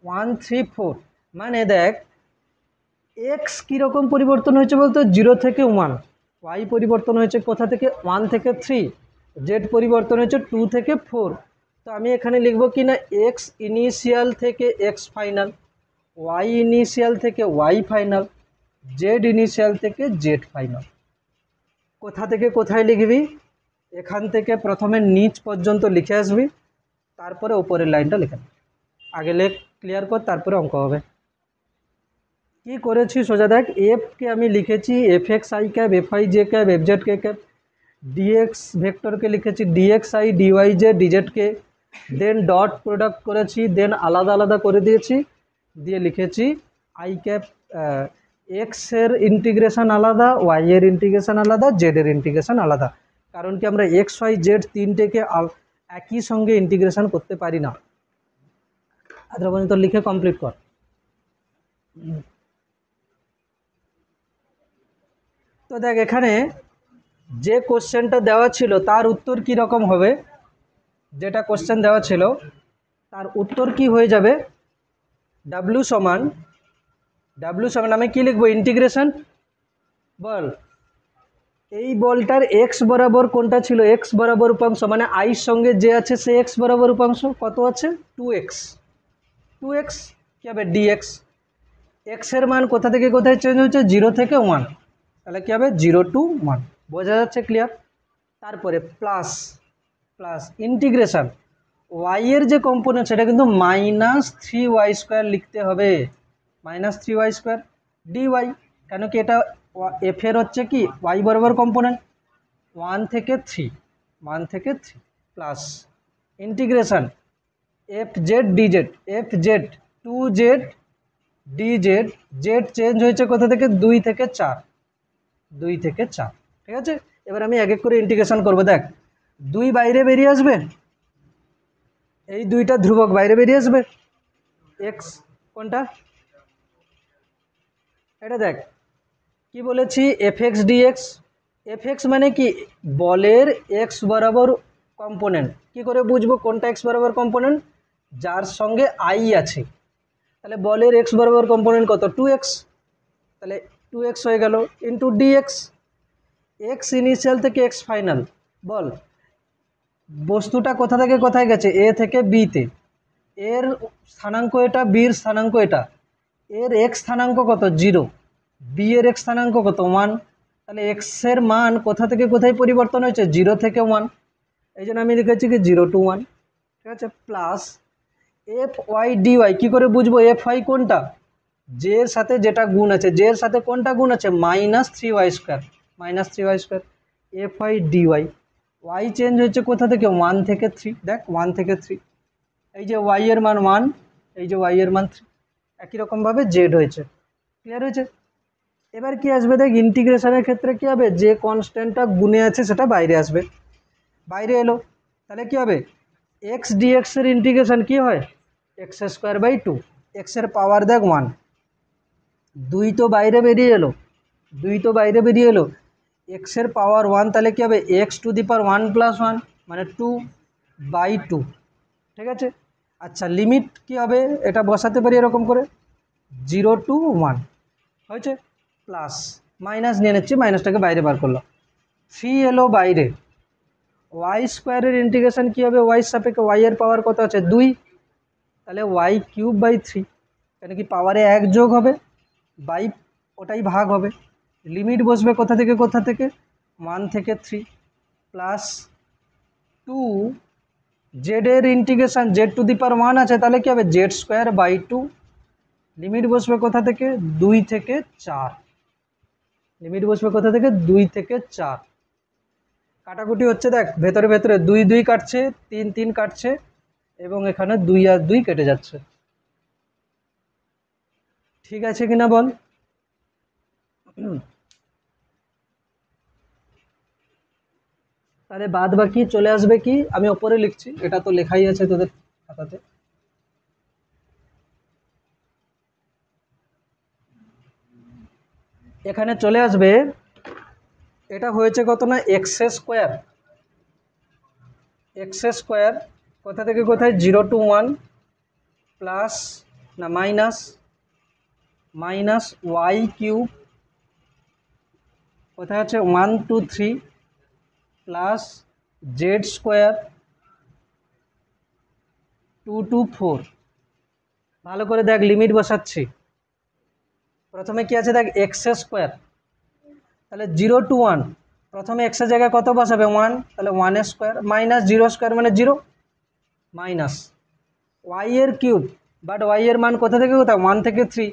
134। মানে দেখ এক্স কীরকম পরিবর্তন হয়েছে বলতো 0 থেকে 1, ওয়াই পরিবর্তন হয়েছে কোথা থেকে 1 থেকে 3, জেড পরিবর্তন হয়েছে 2 থেকে 4। তো আমি এখানে লিখব কি না এক্স ইনিশিয়াল থেকে এক্স ফাইনাল, ওয়াই ইনিশিয়াল থেকে ওয়াই ফাইনাল, জেড ইনিশিয়াল থেকে জেড ফাইনাল। কোথা থেকে কোথায় লিখবি, এখান থেকে প্রথমে নিচ পর্যন্ত লিখে আসবি, তারপরে ওপরের লাইনটা লিখে নেবি। আগে লেখ, ক্লিয়ার কর, তারপরে অঙ্ক হবে। কি করেছি সোজা দেখ, এফকে আমি লিখেছি F X I cap, F I J cap, F Z K cap, d x ভেক্টরকে লিখেছি d x I d y J d z K, then dot product করেছি, দেন আলাদা আলাদা করে দিয়েছি, দিয়ে লিখেছি আই ক্যাব এক্সের ইন্টিগ্রেশন আলাদা, ওয়াই এর ইন্টিগ্রেশন আলাদা, জেড এর ইন্টিগ্রেশন আলাদা। কারণ কি আমরা এক্স ওয়াই জেড তিনটেকে একই সঙ্গে ইন্টিগ্রেশন করতে পারি না। আদ্র পর্যন্ত লিখে কমপ্লিট কর। তো দেখ এখানে যে কোশ্চেনটা দেওয়া ছিল তার উত্তর কি রকম হবে, যেটা কোশ্চেন দেওয়া ছিল তার উত্তর কি হয়ে যাবে, ডাব্লিউ সমান আমি কি লিখবো ইন্টিগ্রেশন বল, এই বলটার এক্স বরাবর কোনটা ছিল, এক্স বরাবর উপাংশ, মানে আইর সঙ্গে যে আছে সে এক্স বরাবর উপাংশ কত আছে 2x, কি হবে ডিএক্স, এক্সের মান কোথা থেকে কোথায় চেঞ্জ হচ্ছে 0 থেকে 1, তাহলে কি হবে 0 to 1, বোঝা যাচ্ছে ক্লিয়ার। তারপরে প্লাস ইন্টিগ্রেশন ওয়াই এর যে কম্পোনেন্ট সেটা কিন্তু -3y² লিখতে হবে, -3y² ডিওয়াই, কেন কি এটা এফ এর হচ্ছে কি ওয়াই বরাবর কম্পোনেন্ট 1 থেকে 3 plus integration F Z DZ, F Z 2z DZ, Z change হয়েছে কোথা থেকে 2 থেকে 4, ঠিক আছে। এবার আমি এক এক করে ইন্টিগ্রেশন করব, দেখ 2 বাইরে বেরিয়ে আসবে, এই দুইটা ধ্রুবক বাইরে বেরিয়ে আসবে, এক্স কোনটা এটা দেখ কি বলেছি F x d x, F X মানে কি বলের এক্স বরাবর কম্পোনেন্ট, কি করে বুঝবো কোনটা এক্স বরাবর কম্পোনেন্ট, যার সঙ্গে আই আছে, তাহলে বলের এক্স বরাবর কম্পোনেন্ট কত 2x, তাহলে 2x হয়ে গেল ইন্টু ডিএক্স, এক্স ইনিশিয়াল থেকে এক্স ফাইনাল, বল বস্তুটা কোথা থেকে কোথায় গেছে এ থেকে বিতে, এর স্থানাঙ্ক এটা, বির স্থানাঙ্ক এটা, এর এক্স স্থানাঙ্ক কত 0, বি এর এক্স স্থানাঙ্ক কত 1, তাহলে এক্সের মান কোথা থেকে কোথায় পরিবর্তন হয়েছে 0 থেকে 1, এই জন্য আমি লিখেছি কি 0 to 1, ঠিক আছে। প্লাস এফ ওয়াই ডিওয়াই, কী করে বুঝবো এফ ওয়াই কোনটা, জে এর সাথে যেটা গুণ আছে, জে এর সাথে কোনটা গুণ আছে -3y², F Y d y, Y change হচ্ছে কোথা থেকে 1 থেকে 3, দেখ 1 থেকে 3, এই যে ওয়াই এর মান 1, এই যে ওয়াই এর মান 3, একই রকমভাবে জেড হয়েছে, ক্লিয়ার হয়েছে। এবার কি আসবে দেখ ইন্টিগ্রেশনের ক্ষেত্রে কি হবে, যে কনস্ট্যান্টটা গুণে আছে সেটা বাইরে আসবে, বাইরে এলো, তাহলে কি হবে এক্স ডিএক্স এর ইন্টিগ্রেশন কি হয় x²/2, এক্সের পাওয়ার দেখ 1, 2 তো বাইরে বেরিয়ে এলো, এক্সের পাওয়ার 1, তাহলে কি হবে x⁴ 1 + 1 মানে 2/2, ঠিক আছে। আচ্ছা লিমিট কি হবে এটা বসাতে পারি এরকম করে 0 to 1 হয়েছে, প্লাস মাইনাস নিয়ে নিচ্ছি, মাইনাসটাকে বাইরে বার করলাম, 3 এলো বাইরে, y² ইন্টিগ্রেশন কি হবে, ওয়াই সাপেক্ষে ওয়াই এর পাওয়ার কত আছে 2, তাহলে y³/3, কেন কি পাওয়ারে 1 যোগ হবে বাই ওটাই ভাগ হবে, লিমিট বসবে কোথা থেকে 1 থেকে 3, প্লাস 2 জেড এর ইন্টিগ্রেশন z⁴ আছে, তাহলে কি হবে z²/2, লিমিট বসবে কোথা থেকে 2 থেকে 4, কাটাকুটি হচ্ছে দেখ ভেতরে 2 2 কাটছে, 3 3 কাটছে, এবং এখানে 2 আর 2 কেটে যাচ্ছে, ঠিক আছে কিনা বল। তাহলে বাদ বাকি চলে আসবে কি, আমি ওপরে লিখছি, এটা তো লেখাই আছে তোদের খাতাতে, এখানে চলে আসবে এটা হয়েছে কত না এক্স স্কোয়ার। এক্স স্কোয়ার কোথা থেকে কোথায় 0 to 1 প্লাস না মাইনাস মাইনাস ওয়াই কিউব কোথায় আছে 1 to 3 plus Z square 2 to 4। ভালো করে দেখ, লিমিট বসাচ্ছি। প্রথমে কি আছে দেখ এক্স স্কোয়ার, তাহলে 0 to 1, প্রথমে এক্সের জায়গায় কত বসাবে 1, তাহলে 1 স্কোয়ার মাইনাস 0 স্কোয়ার মানে 0 মাইনাস ওয়াই এর কিউব, বাট ওয়াই এর মান কোথা থেকে কোথায় 1 থেকে 3,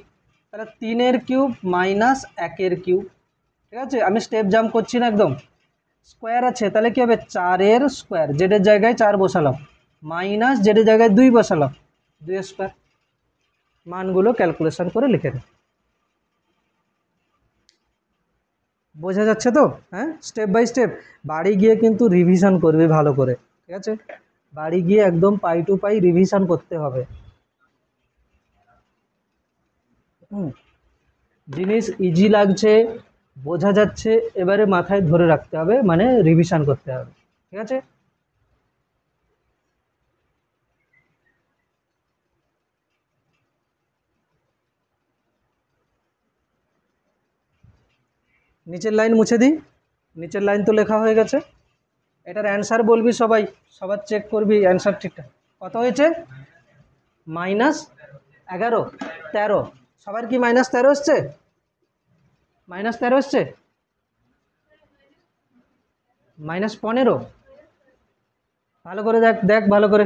তাহলে 3 এর কিউব মাইনাস 1 এর কিউব। ঠিক আছে, আমি স্টেপ জাম্প করছি না একদম। স্কোয়ার আছে তাহলে কী হবে 4 এর স্কোয়ার, জেডের জায়গায় 4 বসালাম মাইনাস জেডের জায়গায় 2 বসালাম 2 স্কোয়ার। মানগুলো ক্যালকুলেশন করে লিখে দেব। বোঝা যাচ্ছে তো? হ্যাঁ, স্টেপ বাই স্টেপ বাড়ি গিয়ে কিন্তু রিভিশন করবি ভালো করে। ঠিক আছে, বাড়ি গিয়ে একদম পাই টু পাই রিভিশন করতে হবে। জিনিস ইজি লাগছে, বোঝা যাচ্ছে, এবারে মাথায় ধরে রাখতে হবে, মানে রিভিশন করতে হবে। ঠিক আছে, নিচের লাইন মুছে দিই। নিচের লাইন তো লেখা হয়ে গেছে। এটার অ্যান্সার বলবি সবাই, সবার চেক করবি অ্যান্সার ঠিকঠাক। কত হয়েছে? -11 13। সবার কি -13 এসছে? -13 এসছে? -15? ভালো করে দেখ, দেখ ভালো করে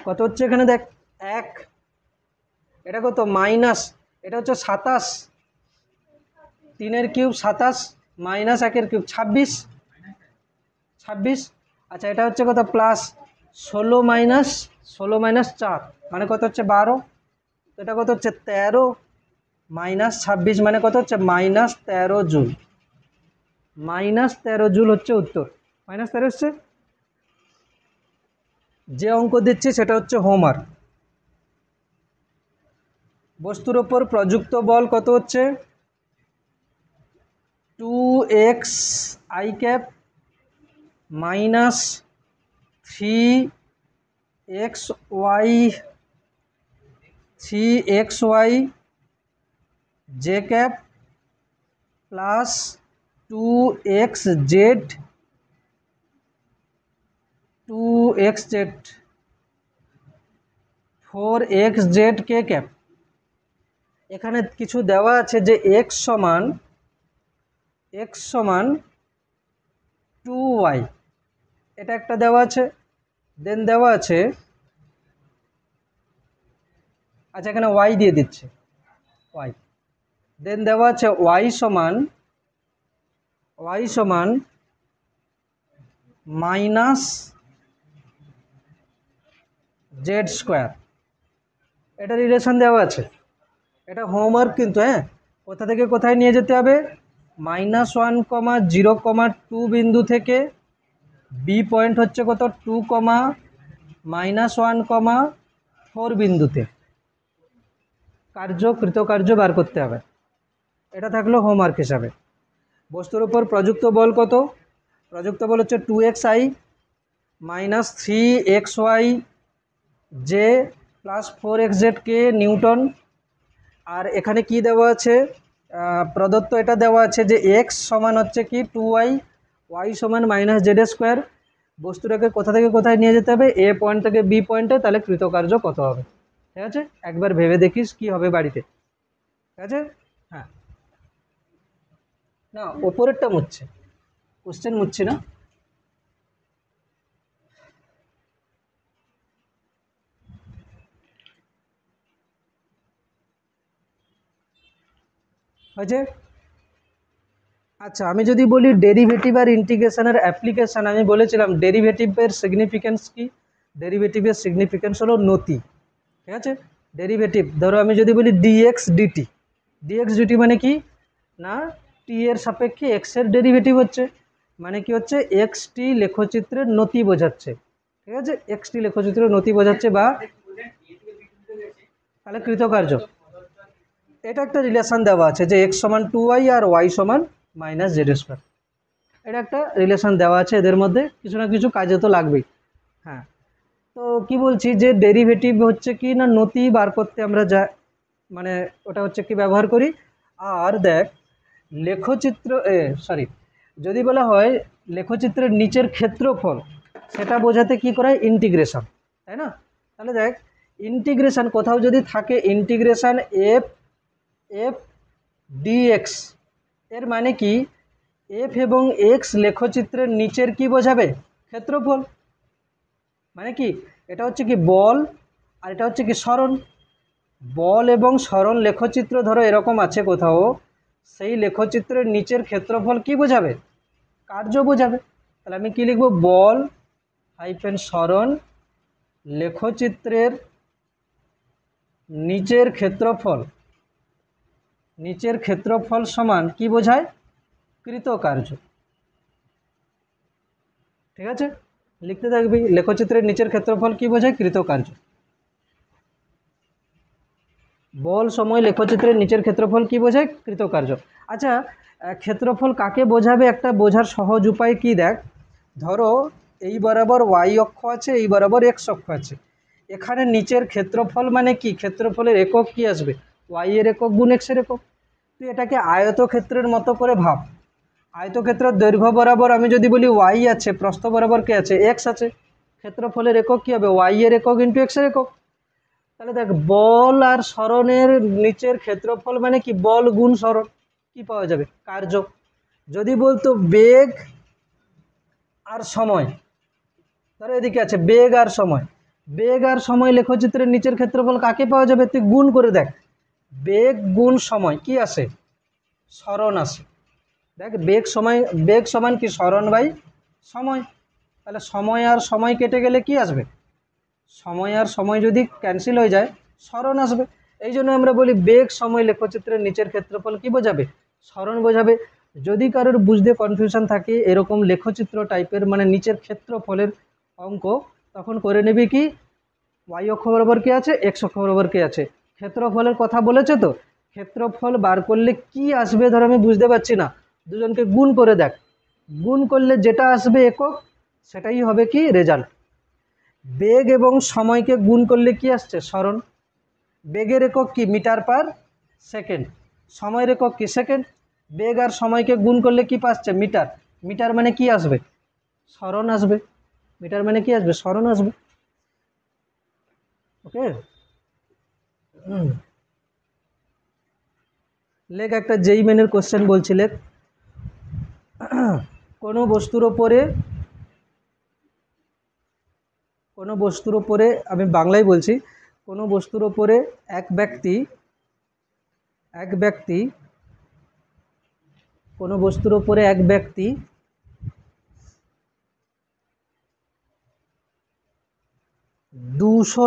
কত হচ্ছে এখানে দেখ 1। এটা কত মাইনাস, এটা হচ্ছে 27, 3 এর কিউব 27 মাইনাস 1 এর কিউব 26। আচ্ছা, এটা হচ্ছে কত প্লাস 16 মাইনাস 4 মানে কত হচ্ছে 12। এটা কত হচ্ছে 13 মাইনাস 26 মানে কত হচ্ছে -13 জুল। -13 জুল হচ্ছে উত্তর। -13 হচ্ছে। যে অঙ্ক দিচ্ছি সেটা হচ্ছে হোমওয়ার্ক। বস্তুর ওপর প্রযুক্ত বল কত হচ্ছে 2x i cap -3xy J cap plus 2xz 4xz K cap. এখানে কিছু দেওয়া আছে যে x সমান 2y, এটা একটা দেওয়া আছে। দেন দেওয়া আছে, আচ্ছা এখানে y দিয়ে দিচ্ছে y। দেন দেওয়া আছে y সমান -z স্কোয়ার। এটা রিলেশন দেওয়া আছে। এটা হোমওয়ার্ক কিন্তু, হ্যাঁ, কোথা থেকে কোথায় নিয়ে যেতে হবে -1, 0, 2 বিন্দু থেকে বি পয়েন্ট হচ্ছে কত 2, -1, 4 বিন্দুতে কৃতকার্য বার করতে হবে। এটা থাকলো হোমওয়ার্ক হিসাবে। বস্তুর উপর প্রযুক্ত বল কত? প্রযুক্ত বল হচ্ছে 2xi -3xy J plus 4xz কে নিউটন। আর এখানে কি দেওয়া আছে প্রদত্ত, এটা দেওয়া আছে যে x সমান হচ্ছে কি 2y, y সমান -z স্কোয়ার। বস্তুটাকে কোথা থেকে কোথায় নিয়ে যেতে হবে এ পয়েন্ট থেকে বি পয়েন্টে, তাহলে কৃতকার্য কত হবে। ঠিক আছে, একবার ভেবে দেখিস কি হবে বাড়িতে। ঠিক আছে, হ্যাঁ, না ওপরেরটা মুছছে, কোশ্চেন মুছছি না। হয়েছে? আচ্ছা, আমি যদি বলি ডেরিভেটিভ আর ইন্টিগ্রেশনের অ্যাপ্লিকেশান, আমি বলেছিলাম ডেরিভেটিভের সিগনিফিক্যান্স কি? ডেরিভেটিভের সিগনিফিক্যান্স হলো নতি। ঠিক আছে, ডেরিভেটিভ ধরো আমি যদি বলি ডিএক্স ডিটি মানে কি না টি এর সাপেক্ষে এক্স এর ডেরিভেটিভ হচ্ছে, মানে কি হচ্ছে এক্স টি লেখচিত্রের নতি বোঝাচ্ছে। ঠিক আছে, এক্স টি লেখচিত্রের নতি বোঝাচ্ছে, বা তাহলে কৃতকার্য এটা একটা রিলেশন দেওয়া আছে যে এক্স সমান 2y আর ওয়াই সমান -z²। এটা একটা রিলেশন দেওয়া আছে, এদের মধ্যে কিছু না কিছু কাজে তো লাগবেই। হ্যাঁ, তো কি বলছি যে ডেরিভেটিভ হচ্ছে কি না নতি বার করতে আমরা যা মানে ওটা হচ্ছে কি ব্যবহার করি। আর দেখ লেখচিত্র যদি বলা হয় লেখচিত্রের নিচের ক্ষেত্রফল, সেটা বোঝাতে কি করা হয় ইন্টিগ্রেশন, তাই না? তাহলে দেখ ইন্টিগ্রেশন কোথাও যদি থাকে ইন্টিগ্রেশন এফ এফ ডিএক্স, এর মানে কি এফ এবং এক্স লেখচিত্রের নিচের কি বোঝাবে ক্ষেত্রফল। মানে কি এটা হচ্ছে কি বল আর এটা হচ্ছে কি সরণ। বল এবং সরণ লেখচিত্র ধরো এরকম আছে কোথাও, সেই লেখচিত্রের নিচের ক্ষেত্রফল কি বোঝাবে কার্য বোঝাবে। তাহলে আমি কি লিখব বল হাইফেন সরণ লেখচিত্রের নিচের ক্ষেত্রফল সমান কি বোঝায় কৃতকার্য। ঠিক আছে, লিখতে থাকবি লেখচিত্রের নিচের ক্ষেত্রফল কি বোঝায় কৃতকার্য। বল সময় লেখচিত্রের নিচের ক্ষেত্রফল কি বোঝায় কৃতকার্য। আচ্ছা, ক্ষেত্রফল কাকে বোঝাবে একটা বোঝার সহজ উপায় কি দেখ, ধরো এই বরাবর ওয়াই অক্ষ আছে, এই বরাবর এক্স অক্ষ আছে, এখানে নিচের ক্ষেত্রফল মানে কি ক্ষেত্রফলের একক কি আসবে ওয়াই এর একক গুণ এক্স এর একক। তুই এটাকে আয়তক্ষেত্রের মতো করে ভাব। আয়তক্ষেত্রের দৈর্ঘ্য বরাবর আমি যদি বলি ওয়াই আছে, প্রস্থ বরাবর কে আছে এক্স আছে, ক্ষেত্রফলের একক কি হবে ওয়াই এর একক ইন্টু এক্স এর একক। তাহলে দেখ বল আর সরণের নিচের ক্ষেত্রফল মানে কি বল গুণ সরণ, কি পাওয়া যাবে কার্য। যদি বলতো বেগ আর সময়, ধরো এদিকে আছে বেগ আর সময় লেখচিত্রের নিচের ক্ষেত্রফল কাকে পাওয়া যাবে তুই গুণ করে দেখ, বেগ গুণ সময় কি আসে সরণ আসে। দেখ বেগ সমান কি সরণ বাই সময়, তাহলে সময় আর সময় কেটে গেলে কি আসবে সময় আর সময় যদি ক্যান্সেল হয়ে যায় সরণ আসবে। এই জন্য আমরা বলি বেগ সময় লেখচিত্রের নিচের ক্ষেত্রফল কি বোঝাবে সরণ বোঝাবে। যদি কারোর বুঝতে কনফিউশন থাকে এরকম লেখচিত্র টাইপের মানে নিচের ক্ষেত্রফলের অঙ্ক, তখন করে নেবে কি ওয়াই অক্ষ বরাবর কি আছে এক্স অক্ষ বরাবর কি আছে ক্ষেত্রফলের কথা বলেছে, তো ক্ষেত্রফল বার করলে কি আসবে ধর আমি বুঝতে পারছি না, দুজনকে গুণ করে দেখ, গুণ করলে যেটা আসবে একক সেটাই হবে কি রেজাল্ট। বেগ এবং সময়কে গুণ করলে কি আসছে সরণ, বেগের একক কি মিটার পার সেকেন্ড, সময়ের একক কি সেকেন্ড, বেগ আর সময়কে গুণ করলে কি পাচ্ছে মিটার, মিটার মানে কি আসবে সরণ আসবে, মিটার মানে কি আসবে সরণ আসবে। ওকে, লেখ একটা যেই মেনের কোশ্চেন বলছিলে কোনো বস্তুর ওপরে আমি বাংলায় বলছি, কোনো বস্তুর ওপরে এক ব্যক্তি কোনো বস্তুর ওপরে এক ব্যক্তি 200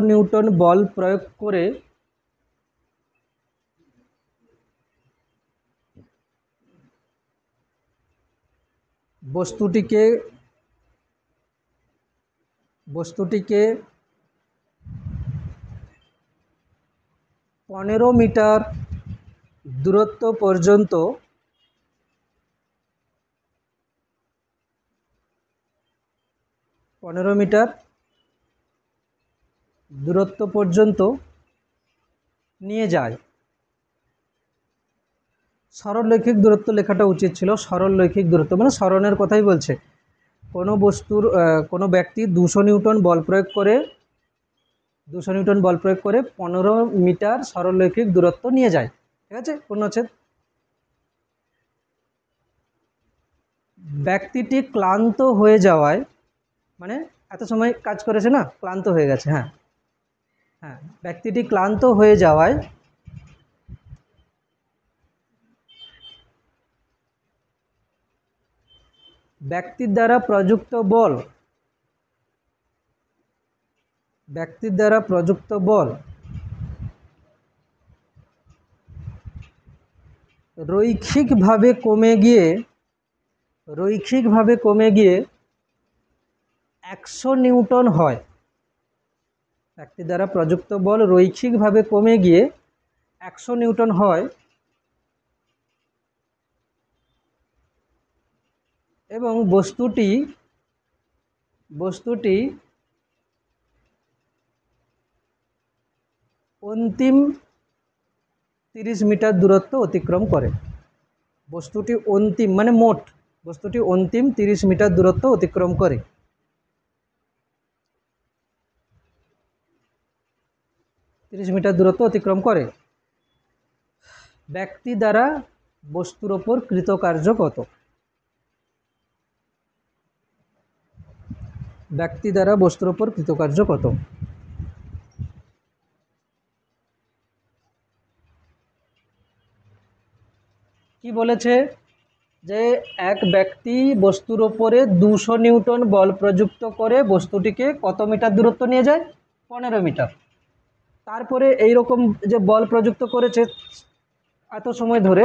নিউটন বল প্রয়োগ করে বস্তুটিকে 15 মিটার দূরত্ব পর্যন্ত নিয়ে যায়। সরলরৈখিক দূরত্ব লেখাটা উচিত ছিল, সরলরৈখিক দূরত্ব মানে সরণের কথাই বলছে। কোনো ব্যক্তি 200 নিউটন বল প্রয়োগ করে 15 মিটার সরলরৈখিক দূরত্ব নিয়ে যায়। ঠিক আছে, পূর্ণচ্ছেদ। ব্যক্তিটি ক্লান্ত হয়ে যাওয়ায়, মানে এত সময় কাজ করেছে না ক্লান্ত হয়ে গেছে, হ্যাঁ, ব্যক্তিটি ক্লান্ত হয়ে যাওয়ায় ব্যক্তির দ্বারা প্রযুক্ত বল রৈখিকভাবে কমে গিয়ে 100 নিউটন হয়। ব্যক্তি দ্বারা প্রযুক্ত বল রৈখিকভাবে কমে গিয়ে 100 নিউটন হয় এবং বস্তুটি অন্তিম 30 মিটার দূরত্ব অতিক্রম করে। বস্তুটি অন্তিম মানে মোট, বস্তুটি অন্তিম 30 মিটার দূরত্ব অতিক্রম করে। ব্যক্তি দ্বারা বস্তুর ওপর কৃতকার্য কত? ব্যক্তি দ্বারা বস্তুর ওপর কৃতকার্য কত? কি বলেছে যে এক ব্যক্তি বস্তুর ওপরে 200 নিউটন বল প্রযুক্ত করে বস্তুটিকে কত মিটার দূরত্ব নিয়ে যায়? 15 মিটার। তারপরে এই রকম যে বল প্রযুক্ত করেছে এত সময় ধরে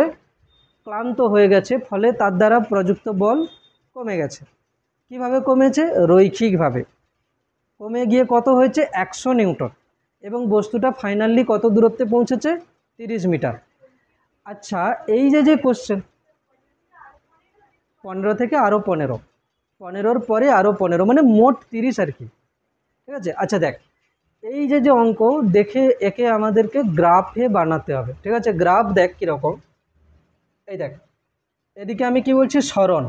ক্লান্ত হয়ে গেছে, ফলে তার দ্বারা প্রযুক্ত বল কমে গেছে। কিভাবে কমেছে? রৈখিকভাবে কমে গিয়ে কত হয়েছে? 100 নিউটন, এবং বস্তুটা ফাইনালি কত দূরত্বে পৌঁছেছে? 30 মিটার। আচ্ছা, এই যে কোশ্চেন 15 থেকে আরও 15, 15-র পরে আরও 15, মানে মোট 30 আর কি, ঠিক আছে। আচ্ছা দেখ, এই যে অঙ্ক দেখে একে আমাদেরকে গ্রাফে বানাতে হবে, ঠিক আছে। গ্রাফ দেখ কীরকম, এই দেখ, এদিকে আমি কি বলছি? সরণ,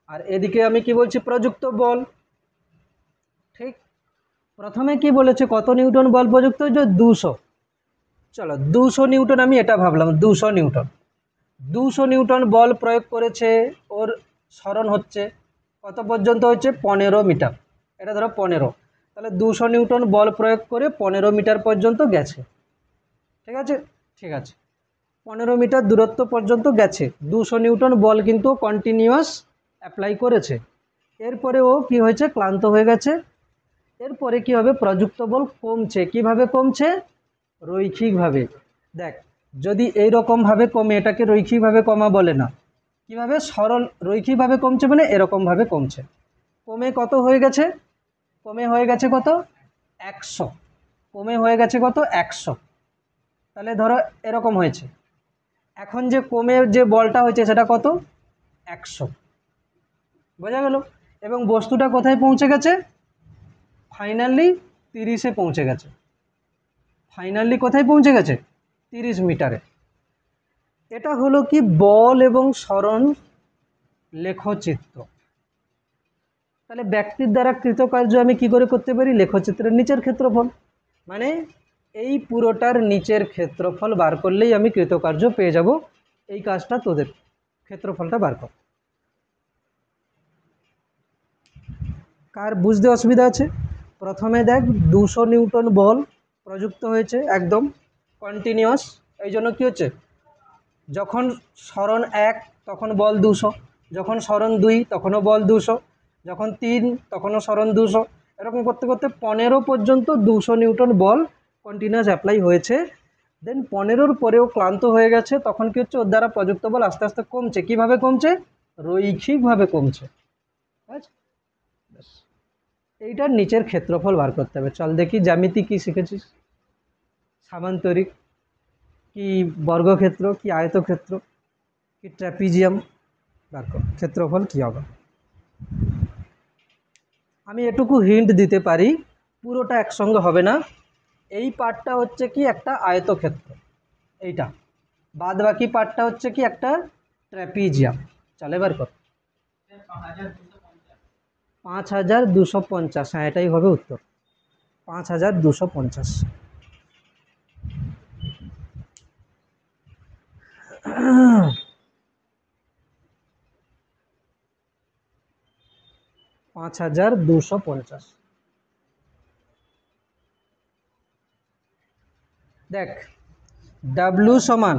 আর এদিকে আমি কি বলছি? প্রযুক্ত বল। ঠিক, প্রথমে কি বলেছে? কত নিউটন বল প্রযুক্ত হয়েছে? 200। চলো 200 নিউটন, আমি এটা ভাবলাম 200 নিউটন। 200 নিউটন বল প্রয়োগ করেছে, ওর সরণ হচ্ছে কত পর্যন্ত? হচ্ছে 15 মিটার। এটা ধরো 15, তাহলে 200 নিউটন বল প্রয়োগ করে 15 মিটার পর্যন্ত গেছে, ঠিক আছে। 15 মিটার দূরত্ব পর্যন্ত গেছে, 200 নিউটন বল কিন্তু কন্টিনিউয়াস অ্যাপ্লাই করেছে। এরপরে ও কি হয়েছে? ক্লান্ত হয়ে গেছে। এরপরে কি হবে? প্রযুক্ত বল কমছে। কিভাবে কমছে? রৈখিকভাবে। দেখ, যদি এই রকমভাবে কমে, এটাকে রৈখিকভাবে কমা বলে না। কিভাবে? সরল রৈখিকভাবে কমছে মানে এরকমভাবে কমছে। কমে কত হয়ে গেছে? কমে হয়ে গেছে কত? 100। কমে হয়ে গেছে কত? 100। তাহলে ধরো এরকম হয়েছে। এখন যে কমে যে বলটা হয়েছে সেটা কত? 100। বোঝা গেল? এবং বস্তুটা কোথায় পৌঁছে গেছে? ফাইনালি 30-এ পৌঁছে গেছে। ফাইনালি কোথায় পৌঁছে গেছে? 30 মিটারে। এটা হলো কি? বল এবং সরণ লেখচিত্র। তাহলে ব্যক্তির দ্বারা কৃতকার্য আমি কি করে করতে পারি? লেখচিত্রের নিচের ক্ষেত্রফল, মানে এই পুরোটার নিচের ক্ষেত্রফল বার করলেই আমি কৃতকার্য পেয়ে যাব। এই কাজটা তোদের, ক্ষেত্রফলটা বার কর। কার বুঝতে অসুবিধা আছে? প্রথমে দেখ, 200 নিউটন বল প্রযুক্ত হয়েছে, একদম কন্টিনিউয়াস। এই জন্য কী হচ্ছে? যখন সরণ 1 তখন বল 200, যখন সরণ 2 তখনও বল 200, যখন 3 তখনও সরণ 200, এরকম করতে করতে 15 পর্যন্ত 200 নিউটন বল কন্টিনিউয়াস অ্যাপ্লাই হয়েছে। দেন 15-র পরেও ক্লান্ত হয়ে গেছে, তখন কী হচ্ছে? ওর দ্বারা প্রযুক্ত বল আস্তে আস্তে কমছে। কিভাবে কমছে? রৈখিকভাবে কমছে। আচ্ছা, এইটার নিচের ক্ষেত্রফল বার করতে হবে। চল দেখি, জ্যামিতি কি শিখেছিস? সামান্তরিক কি বর্গক্ষেত্র, কি আয়তক্ষেত্র, কি ট্র্যাপিজিয়াম, বার কর ক্ষেত্রফল কী হবে। আমি এটুকু হিন্ট দিতে পারি, পুরোটা একসঙ্গে হবে না। এই পার্টটা হচ্ছে কি একটা আয়তক্ষেত্র, এইটা বাদ বাকি পার্টটা হচ্ছে কি একটা ট্র্যাপিজিয়াম। চলে বার কর। 5250। হ্যাঁ, এটাই হবে উত্তর, 5250। 5250। দেখ, ডাব্লু সমান,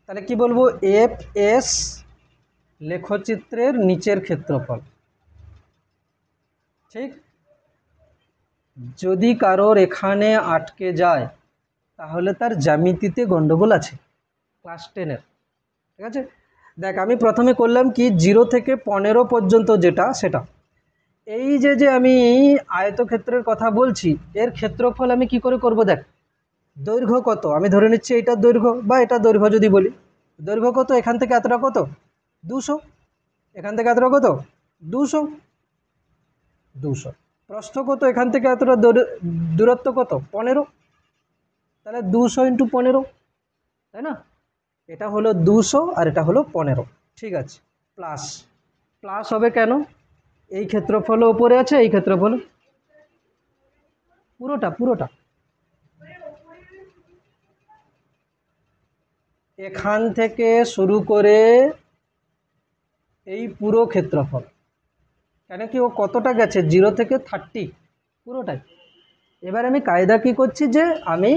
তাহলে কি বলবো? এফ এস লেখচিত্রের নিচের ক্ষেত্রফল। ঠিক, যদি কারোর এখানে আটকে যায় তাহলে তার জ্যামিতিতে গন্ডগোল আছে, ক্লাস 10-এর। ঠিক আছে, দেখ আমি প্রথমে করলাম কি 0 থেকে 15 পর্যন্ত যেটা, সেটা এই যে আমি আয়তক্ষেত্রের কথা বলছি, এর ক্ষেত্রফল আমি কি করে করব? দেখ, দৈর্ঘ্য কত, আমি ধরে নিচ্ছি এইটার দৈর্ঘ্য, বা এটা দৈর্ঘ্য যদি বলি, দৈর্ঘ্য কত, এখান থেকে এতটা কত, 200, এখান থেকে এতটা কত, 200, 200। প্রস্থ কত, এখান থেকে এতটা দূরত্ব কত, 15, তাহলে 200 × 15, তাই না? এটা হলো 200 আর এটা হলো 15, ঠিক আছে। প্লাস প্লাস হবে কেন? এই ক্ষেত্রফল উপরে আছে, এই ক্ষেত্রফল পুরোটা পুরোটা এখান থেকে শুরু করে এই পুরো ক্ষেত্রফল, কেন কি ও কতটা গেছে, 0 থেকে 30, পুরোটাই। এবার আমি কায়দা কি করছি, যে আমি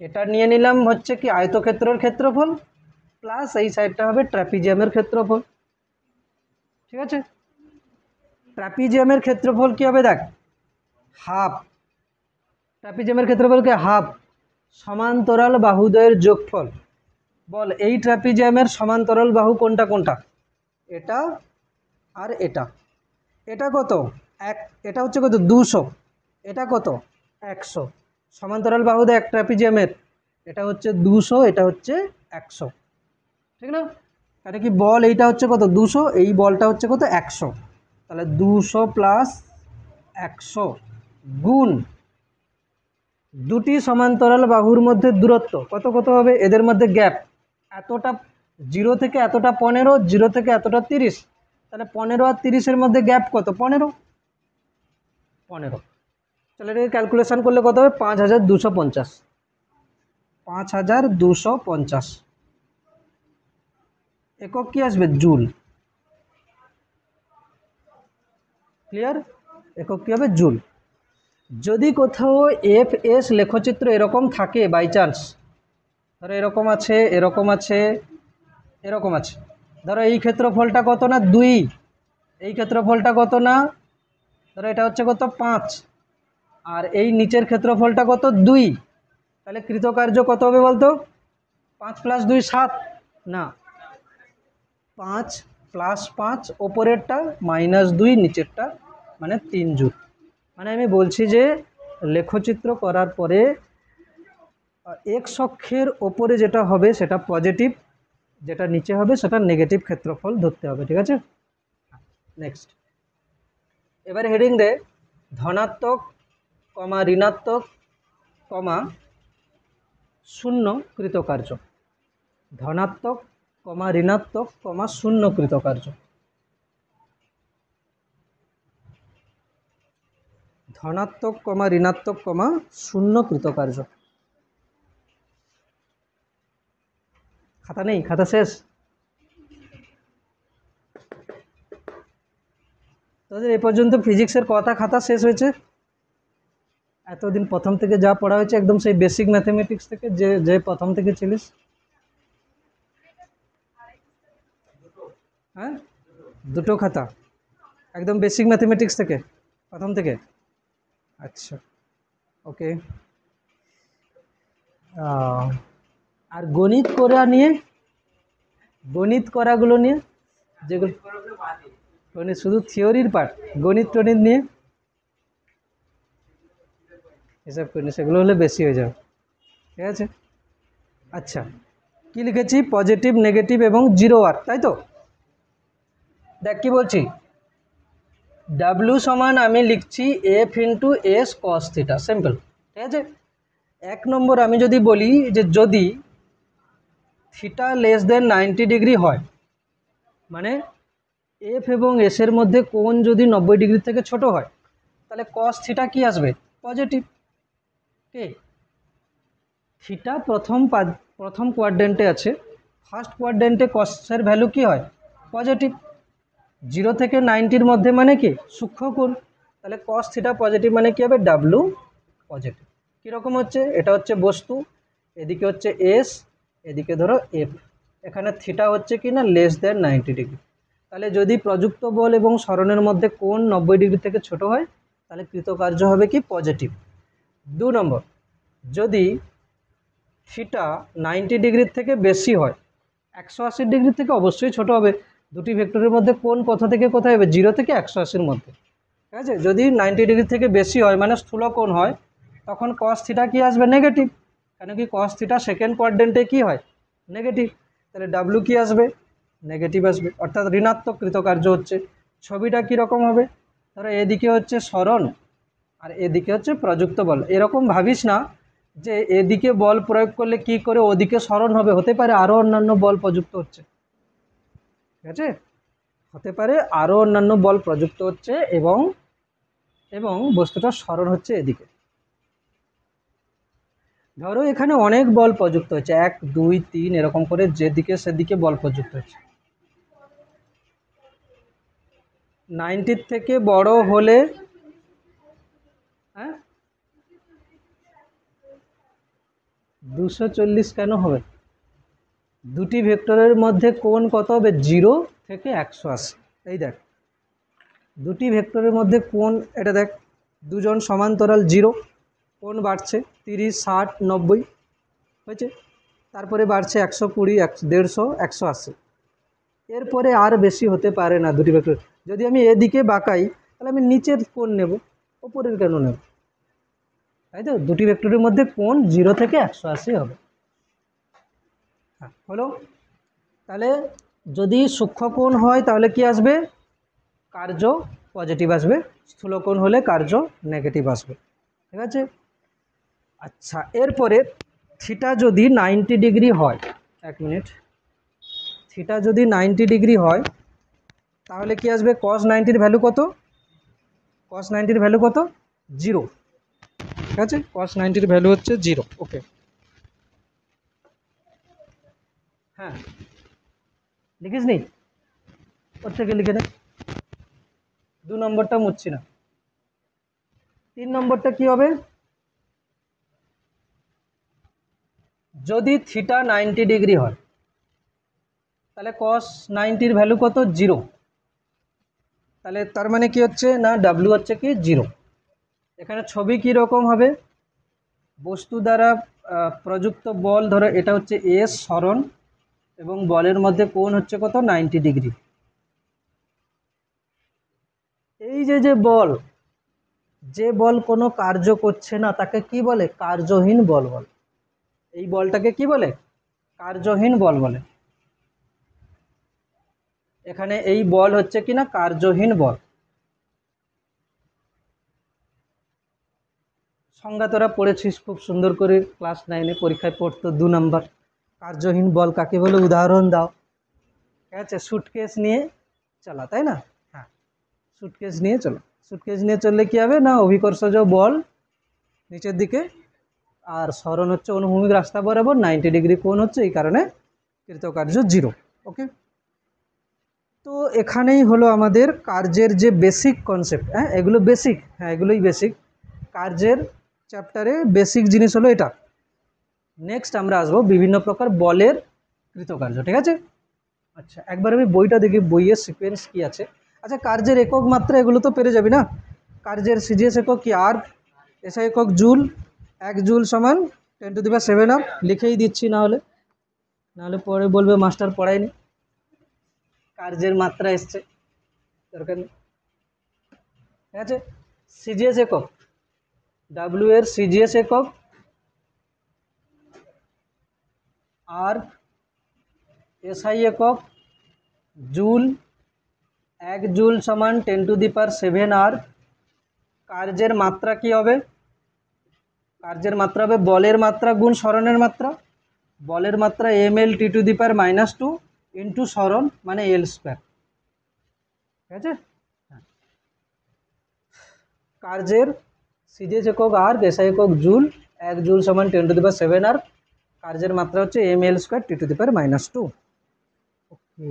এটা নিয়ে নিলাম হচ্ছে কি আয়তক্ষেত্রের ক্ষেত্রফল, প্লাস এই সাইডটা হবে ট্র্যাপিজিয়ামের ক্ষেত্রফল, ঠিক আছে। ট্র্যাপিজিয়ামের ক্ষেত্রফল কি হবে, দেখ, হাফ, ট্র্যাপিজিয়ামের ক্ষেত্রফল কি হাফ সমান্তরাল বাহুদ্বয়ের যোগফল। বল এই ট্র্যাপিজিয়ামের সমান্তরাল বাহু কোনটা কোনটা, এটা আর এটা। এটা কত, এক, এটা হচ্ছে কত 200, এটা কত 100। সমান্তরাল বাহু দেখ ট্র্যাপিজিয়ামের, এটা হচ্ছে 200, এটা হচ্ছে 100, ঠিক না? তাহলে কি বল এইটা হচ্ছে কত 200, এই বলটা হচ্ছে কত 100, তাহলে 200 + 100 গুণ দুটি সমান্তরাল বাহুর মধ্যে দূরত্ব কত কত হবে, এদের মধ্যে গ্যাপ এতটা, 0 থেকে এতটা 15, 0 থেকে এতটা 30, তাহলে 15 আর 30-এর মধ্যে গ্যাপ কত, 15, তাহলে এটাকে ক্যালকুলেশন করলে কত হবে, 5250, 5250 একক কি আসবে, জুল, ক্লিয়ার? একক কি হবে, জুল। যদি কোথাও FS লেখচিত্র এরকম থাকে বাই চান্স, ধরো এরকম আছে, এরকম আছে, এরকম আছে, ধরো এই ক্ষেত্রফলটা কত না 2, এই ক্ষেত্রফলটা কত না, ধরো এটা হচ্ছে কত 5, আর এই নিচের ক্ষেত্রফলটা কত 2, তাহলে কৃতকার্য কত হবে বলতো, 5 + 2 7, না 5 + 5 ওপরেরটা -2 নিচেরটা, মানে 3 জুল। মানে আমি বলছি যে লেখচিত্র করার পরে এক্স অক্ষের ওপরে যেটা হবে সেটা পজিটিভ, যেটা নিচে হবে সেটা নেগেটিভ ক্ষেত্রফল ধরতে হবে, ঠিক আছে। নেক্সট, এবারে হেডিং দে ধনাত্মক, ঋণাত্মক, 0 কৃতকার্য। ধনাত্মক, ঋণাত্মক, 0 কৃতকার্য। ধনাত্মক, ঋণাত্মক, 0 কৃতকার্য। খাতা নেই, খাতা শেষ? তোদের এ পর্যন্ত ফিজিক্সের কথা খাতা শেষ হয়েছে? এতদিন প্রথম থেকে যা পড়া হয়েছে একদম সেই বেসিক ম্যাথমেটিক্স থেকে, যে যে প্রথম থেকে ছিলিস? হ্যাঁ, দুটো খাতা একদম বেসিক ম্যাথমেটিক্স থেকে, প্রথম থেকে? আচ্ছা, ওকে। আর গণিত করা নিয়ে, গণিত করাগুলো নিয়ে, যেগুলো গণিত শুধু থিওরির পার্ট, গণিত টণিত নিয়ে হিসাব করিনি, সেগুলো হলে বেশি হয়ে যাবে, ঠিক আছে। আচ্ছা, কি লিখেছি, পজিটিভ, নেগেটিভ এবং 0 আর, তাই তো? দেখ কি বলছি, W সমান আমি লিখছি F × S cos θ, সিম্পল, ঠিক আছে। 1 নম্বর আমি যদি বলি যে যদি θ <90 ডিগ্রি হয়, মানে F এবং S এর মধ্যে কোণ যদি 90 ডিগ্রি থেকে ছোট হয়, তাহলে cos θ কি আসবে, পজিটিভ। কে থিটা প্রথম কোয়াড্রেন্টে আছে, ফার্স্ট কোয়াড্রেন্টে কসের ভ্যালু কি হয়, পজিটিভ। 0 থেকে 90-র মধ্যে মানে কি, সূক্ষ্ম কোণ, তাহলে cos θ পজিটিভ, মানে কি হবে, W পজিটিভ। কীরকম হচ্ছে, এটা হচ্ছে বস্তু, এদিকে হচ্ছে S, এদিকে ধরো F, এখানে থিটা হচ্ছে কি না <90 ডিগ্রি। তাহলে যদি প্রযুক্ত বল এবং সরণের মধ্যে কোণ 90 ডিগ্রি থেকে ছোট হয়, তাহলে কৃতকার্য হবে কি, পজিটিভ। 2 নম্বর, যদি থিটা 90 ডিগ্রির থেকে বেশি হয়, 180 ডিগ্রি থেকে অবশ্যই ছোট হবে, দুটি ভেক্টরের মধ্যে কোণ কোথা থেকে কোথায় হবে, 0 থেকে 180-র মধ্যে। ঠিক আছে, যদি 90 ডিগ্রি থেকে বেশি হয় মানে স্থূল কোণ হয়, তখন cos থিটা কি আসবে, নেগেটিভ। কেন কি cos থিটা সেকেন্ড কোয়াড্রেন্টে কি হয়, নেগেটিভ। তাহলে ডাব্লু কি আসবে, নেগেটিভ আসবে, অর্থাৎ ঋণাত্মক কৃতকার্য হচ্ছে। ছবিটা কীরকম হবে, ধরো এদিকে হচ্ছে সরণ আর এদিকে হচ্ছে প্রযুক্ত বল। এরকম ভাবিস না যে এদিকে বল প্রয়োগ করলে কি করে ওদিকে সরণ হবে, হতে পারে আরও অন্যান্য বল প্রযুক্ত হচ্ছে। ঠিক আছে, হতে পারে আরও অন্যান্য বল প্রযুক্ত হচ্ছে এবং এবং বস্তুটা সরণ হচ্ছে এদিকে। ধরো এখানে অনেক বল প্রযুক্ত হচ্ছে, 1 2 3 এরকম করে যেদিকে সেদিকে বল প্রযুক্ত হচ্ছে। 90 থেকে বড় হলে, হ্যাঁ 240 কেন হবে, দুটি ভেক্টরের মধ্যে কোণ কত হবে, 0 থেকে 180। এই দেখ দুটি ভেক্টরের মধ্যে কোণ, এটা দেখ দুজন সমান্তরাল 0, কোণ বাড়ছে 30 60 90 হয়েছে, তারপরে বাড়ছে 120 150 180, এরপরে আর বেশি হতে পারে না দুটি ভেক্টর। যদি আমি এদিকে বাঁকাই তাহলে আমি নিচের কোণ নেব, ওপরের কেন নেব, তাই তো। দুটি ভেক্টরের মধ্যে কোণ 0 থেকে 180 হবে। হ্যাঁ হলো। তাহলে যদি সূক্ষ্মকোণ হয় তাহলে কি আসবে, কার্য পজিটিভ আসবে, স্থূলকোণ হলে কার্য নেগেটিভ আসবে। ঠিক আছে, আচ্ছা এরপরে থিটা যদি 90 ডিগ্রি হয়, 1 মিনিট, থিটা যদি 90 ডিগ্রি হয় তাহলে কি আসবে, cos 90-র ভ্যালু কত, cos 90-র ভ্যালু কত, 0। ঠিক আছে, cos 90-র ভ্যালু হচ্ছে 0। ওকে, হ্যাঁ লিখিস নি, ওর থেকে লিখে নে। 2 নম্বরটা মুছছি না। 3 নম্বরটা কি হবে, যদি থিটা 90 ডিগ্রি হয় তাহলে cos 90-র ভ্যালু কত, 0। তাহলে তার মানে কি হচ্ছে না, ডাব্লু হচ্ছে কি 0। এখানে ছবি কি রকম হবে, বস্তু দ্বারা প্রযুক্ত বল, ধরো এটা হচ্ছে এস সরণ এবং বলের মধ্যে কোণ হচ্ছে কত, 90 ডিগ্রি। এই যে বল, যে বল কোনো কার্য করছে না তাকে কি বলে, কার্যহীন বল বলে। এই বলটাকে কি বলে, কার্যহীন বল বলে। এখানে এই বল হচ্ছে কি না, কার্যহীন বল। সংজ্ঞা তোরা পড়েছিস খুব সুন্দর করে, ক্লাস 9-এ পরীক্ষায় পড়তো 2 নাম্বার। কার্যহীন বল কাকে বলে, উদাহরণ দাও। ঠিক আছে, সুটকেস নিয়ে চলা, তাই না, হ্যাঁ সুটকেস নিয়ে চলো, সুটকেস নিয়ে চললে কি হবে না, অভিকর্ষজ বল নিচের দিকে আর সরণ হচ্ছে অনুভূমিক রাস্তা বরাবর, 90 ডিগ্রি কোণ হচ্ছে, এই কারণে কৃতকার্য 0। ওকে, তো এখানেই হলো আমাদের কার্যের যে বেসিক কনসেপ্ট। হ্যাঁ এগুলো বেসিক, হ্যাঁ এগুলোই বেসিক, কার্যের চ্যাপ্টারে বেসিক জিনিস হলো এটা। নেক্সট আমরা আসবো বিভিন্ন প্রকার বলের কৃতকার্য। ঠিক আছে, আচ্ছা একবার আমি বইটা দেখি, বইয়ের সিকোয়েন্স কি আছে। আচ্ছা কার্যের একক মাত্রা এগুলো তো পেরে যাবি না, কার্যের সিজিএস একক কি, আর এসআই একক জুল, 1 জুল সমান 10⁷ আর, লিখেই দিচ্ছি, নাহলে পরে বলবে মাস্টার পড়ায়নি। কার্যের মাত্রা এসছে, দরকার নেই। ঠিক আছে, সিজিএস একক, ডাব্লিউ এর সিজিএস একক, আর এসআই একক জুল, 1 জুল সমান 10⁷ আর। কার্যের মাত্রা কি হবে, কার্যের মাত্রা হবে বলের মাত্রা গুণ সরণের মাত্রা, বলের মাত্রা ml T⁻² ইন্টু সরণ মানে L²। ঠিক আছে, কার্যের সিজিএস একক আর, এসআই একক জুল, 1 জুল সমান 10⁷ আর, কার্যের মাত্রা হচ্ছে ml² T⁻²। ওকে,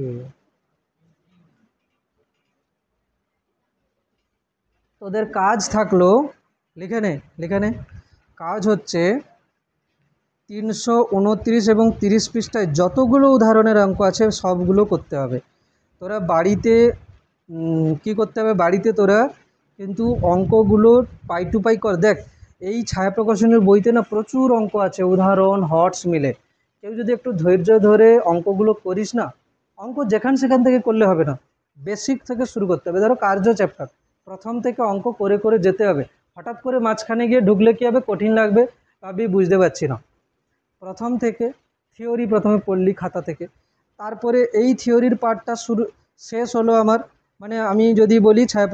তোদের কাজ থাকলো, লিখে নে, কাজ হচ্ছে 329 এবং 30 পৃষ্ঠায় যতগুলো উদাহরণের অঙ্ক আছে সবগুলো করতে হবে। তোরা বাড়িতে কি করতে হবে, বাড়িতে তোরা কিন্তু অঙ্কগুলো পাই টু পাই কর। দেখ এই ছায়া প্রকাশনের বইতে না প্রচুর অঙ্ক আছে, উদাহরণ হটস মিলে। কেউ যদি একটু ধৈর্য ধরে অঙ্কগুলো করিস না, অঙ্ক যেখান সেখান থেকে করলে হবে না, বেসিক থেকে শুরু করতে হবে। ধরো কার্য চ্যাপ্টার, প্রথম থেকে অঙ্ক করে করে যেতে হবে। হঠাৎ করে মাঝখানে গিয়ে ঢুকলে কী হবে, কঠিন লাগবে, ভাবি বুঝতে পারছি না। প্রথম থেকে থিওরি প্রথমে পড়লি খাতা থেকে, তারপরে এই থিওরির পার্টটা শুরু শেষ হলো আমার, মানে আমি যদি বলি ছায়া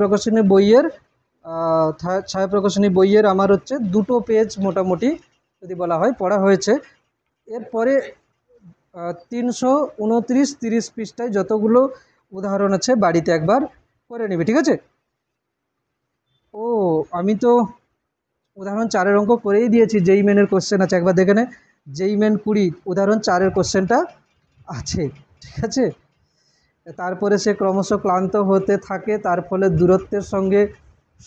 প্রকাশনী বইয়ের আমার হচ্ছে 2টো পেজ মোটামুটি যদি বলা হয় পড়া হয়েছে। এরপরে 329-30 পৃষ্ঠায় যতগুলো উদাহরণ আছে বাড়িতে একবার করে নিবি, ঠিক আছে? ও, আমি তো উদাহরণ 4-এর অঙ্ক করেই দিয়েছি, যেই মেনের কোশ্চেন আছে একবার দেখে নে। যেই মেন 20 উদাহরণ 4-এর কোশ্চেনটা আছে, ঠিক আছে? তারপরে সে ক্রমশ ক্লান্ত হতে থাকে, তার ফলে দূরত্বের সঙ্গে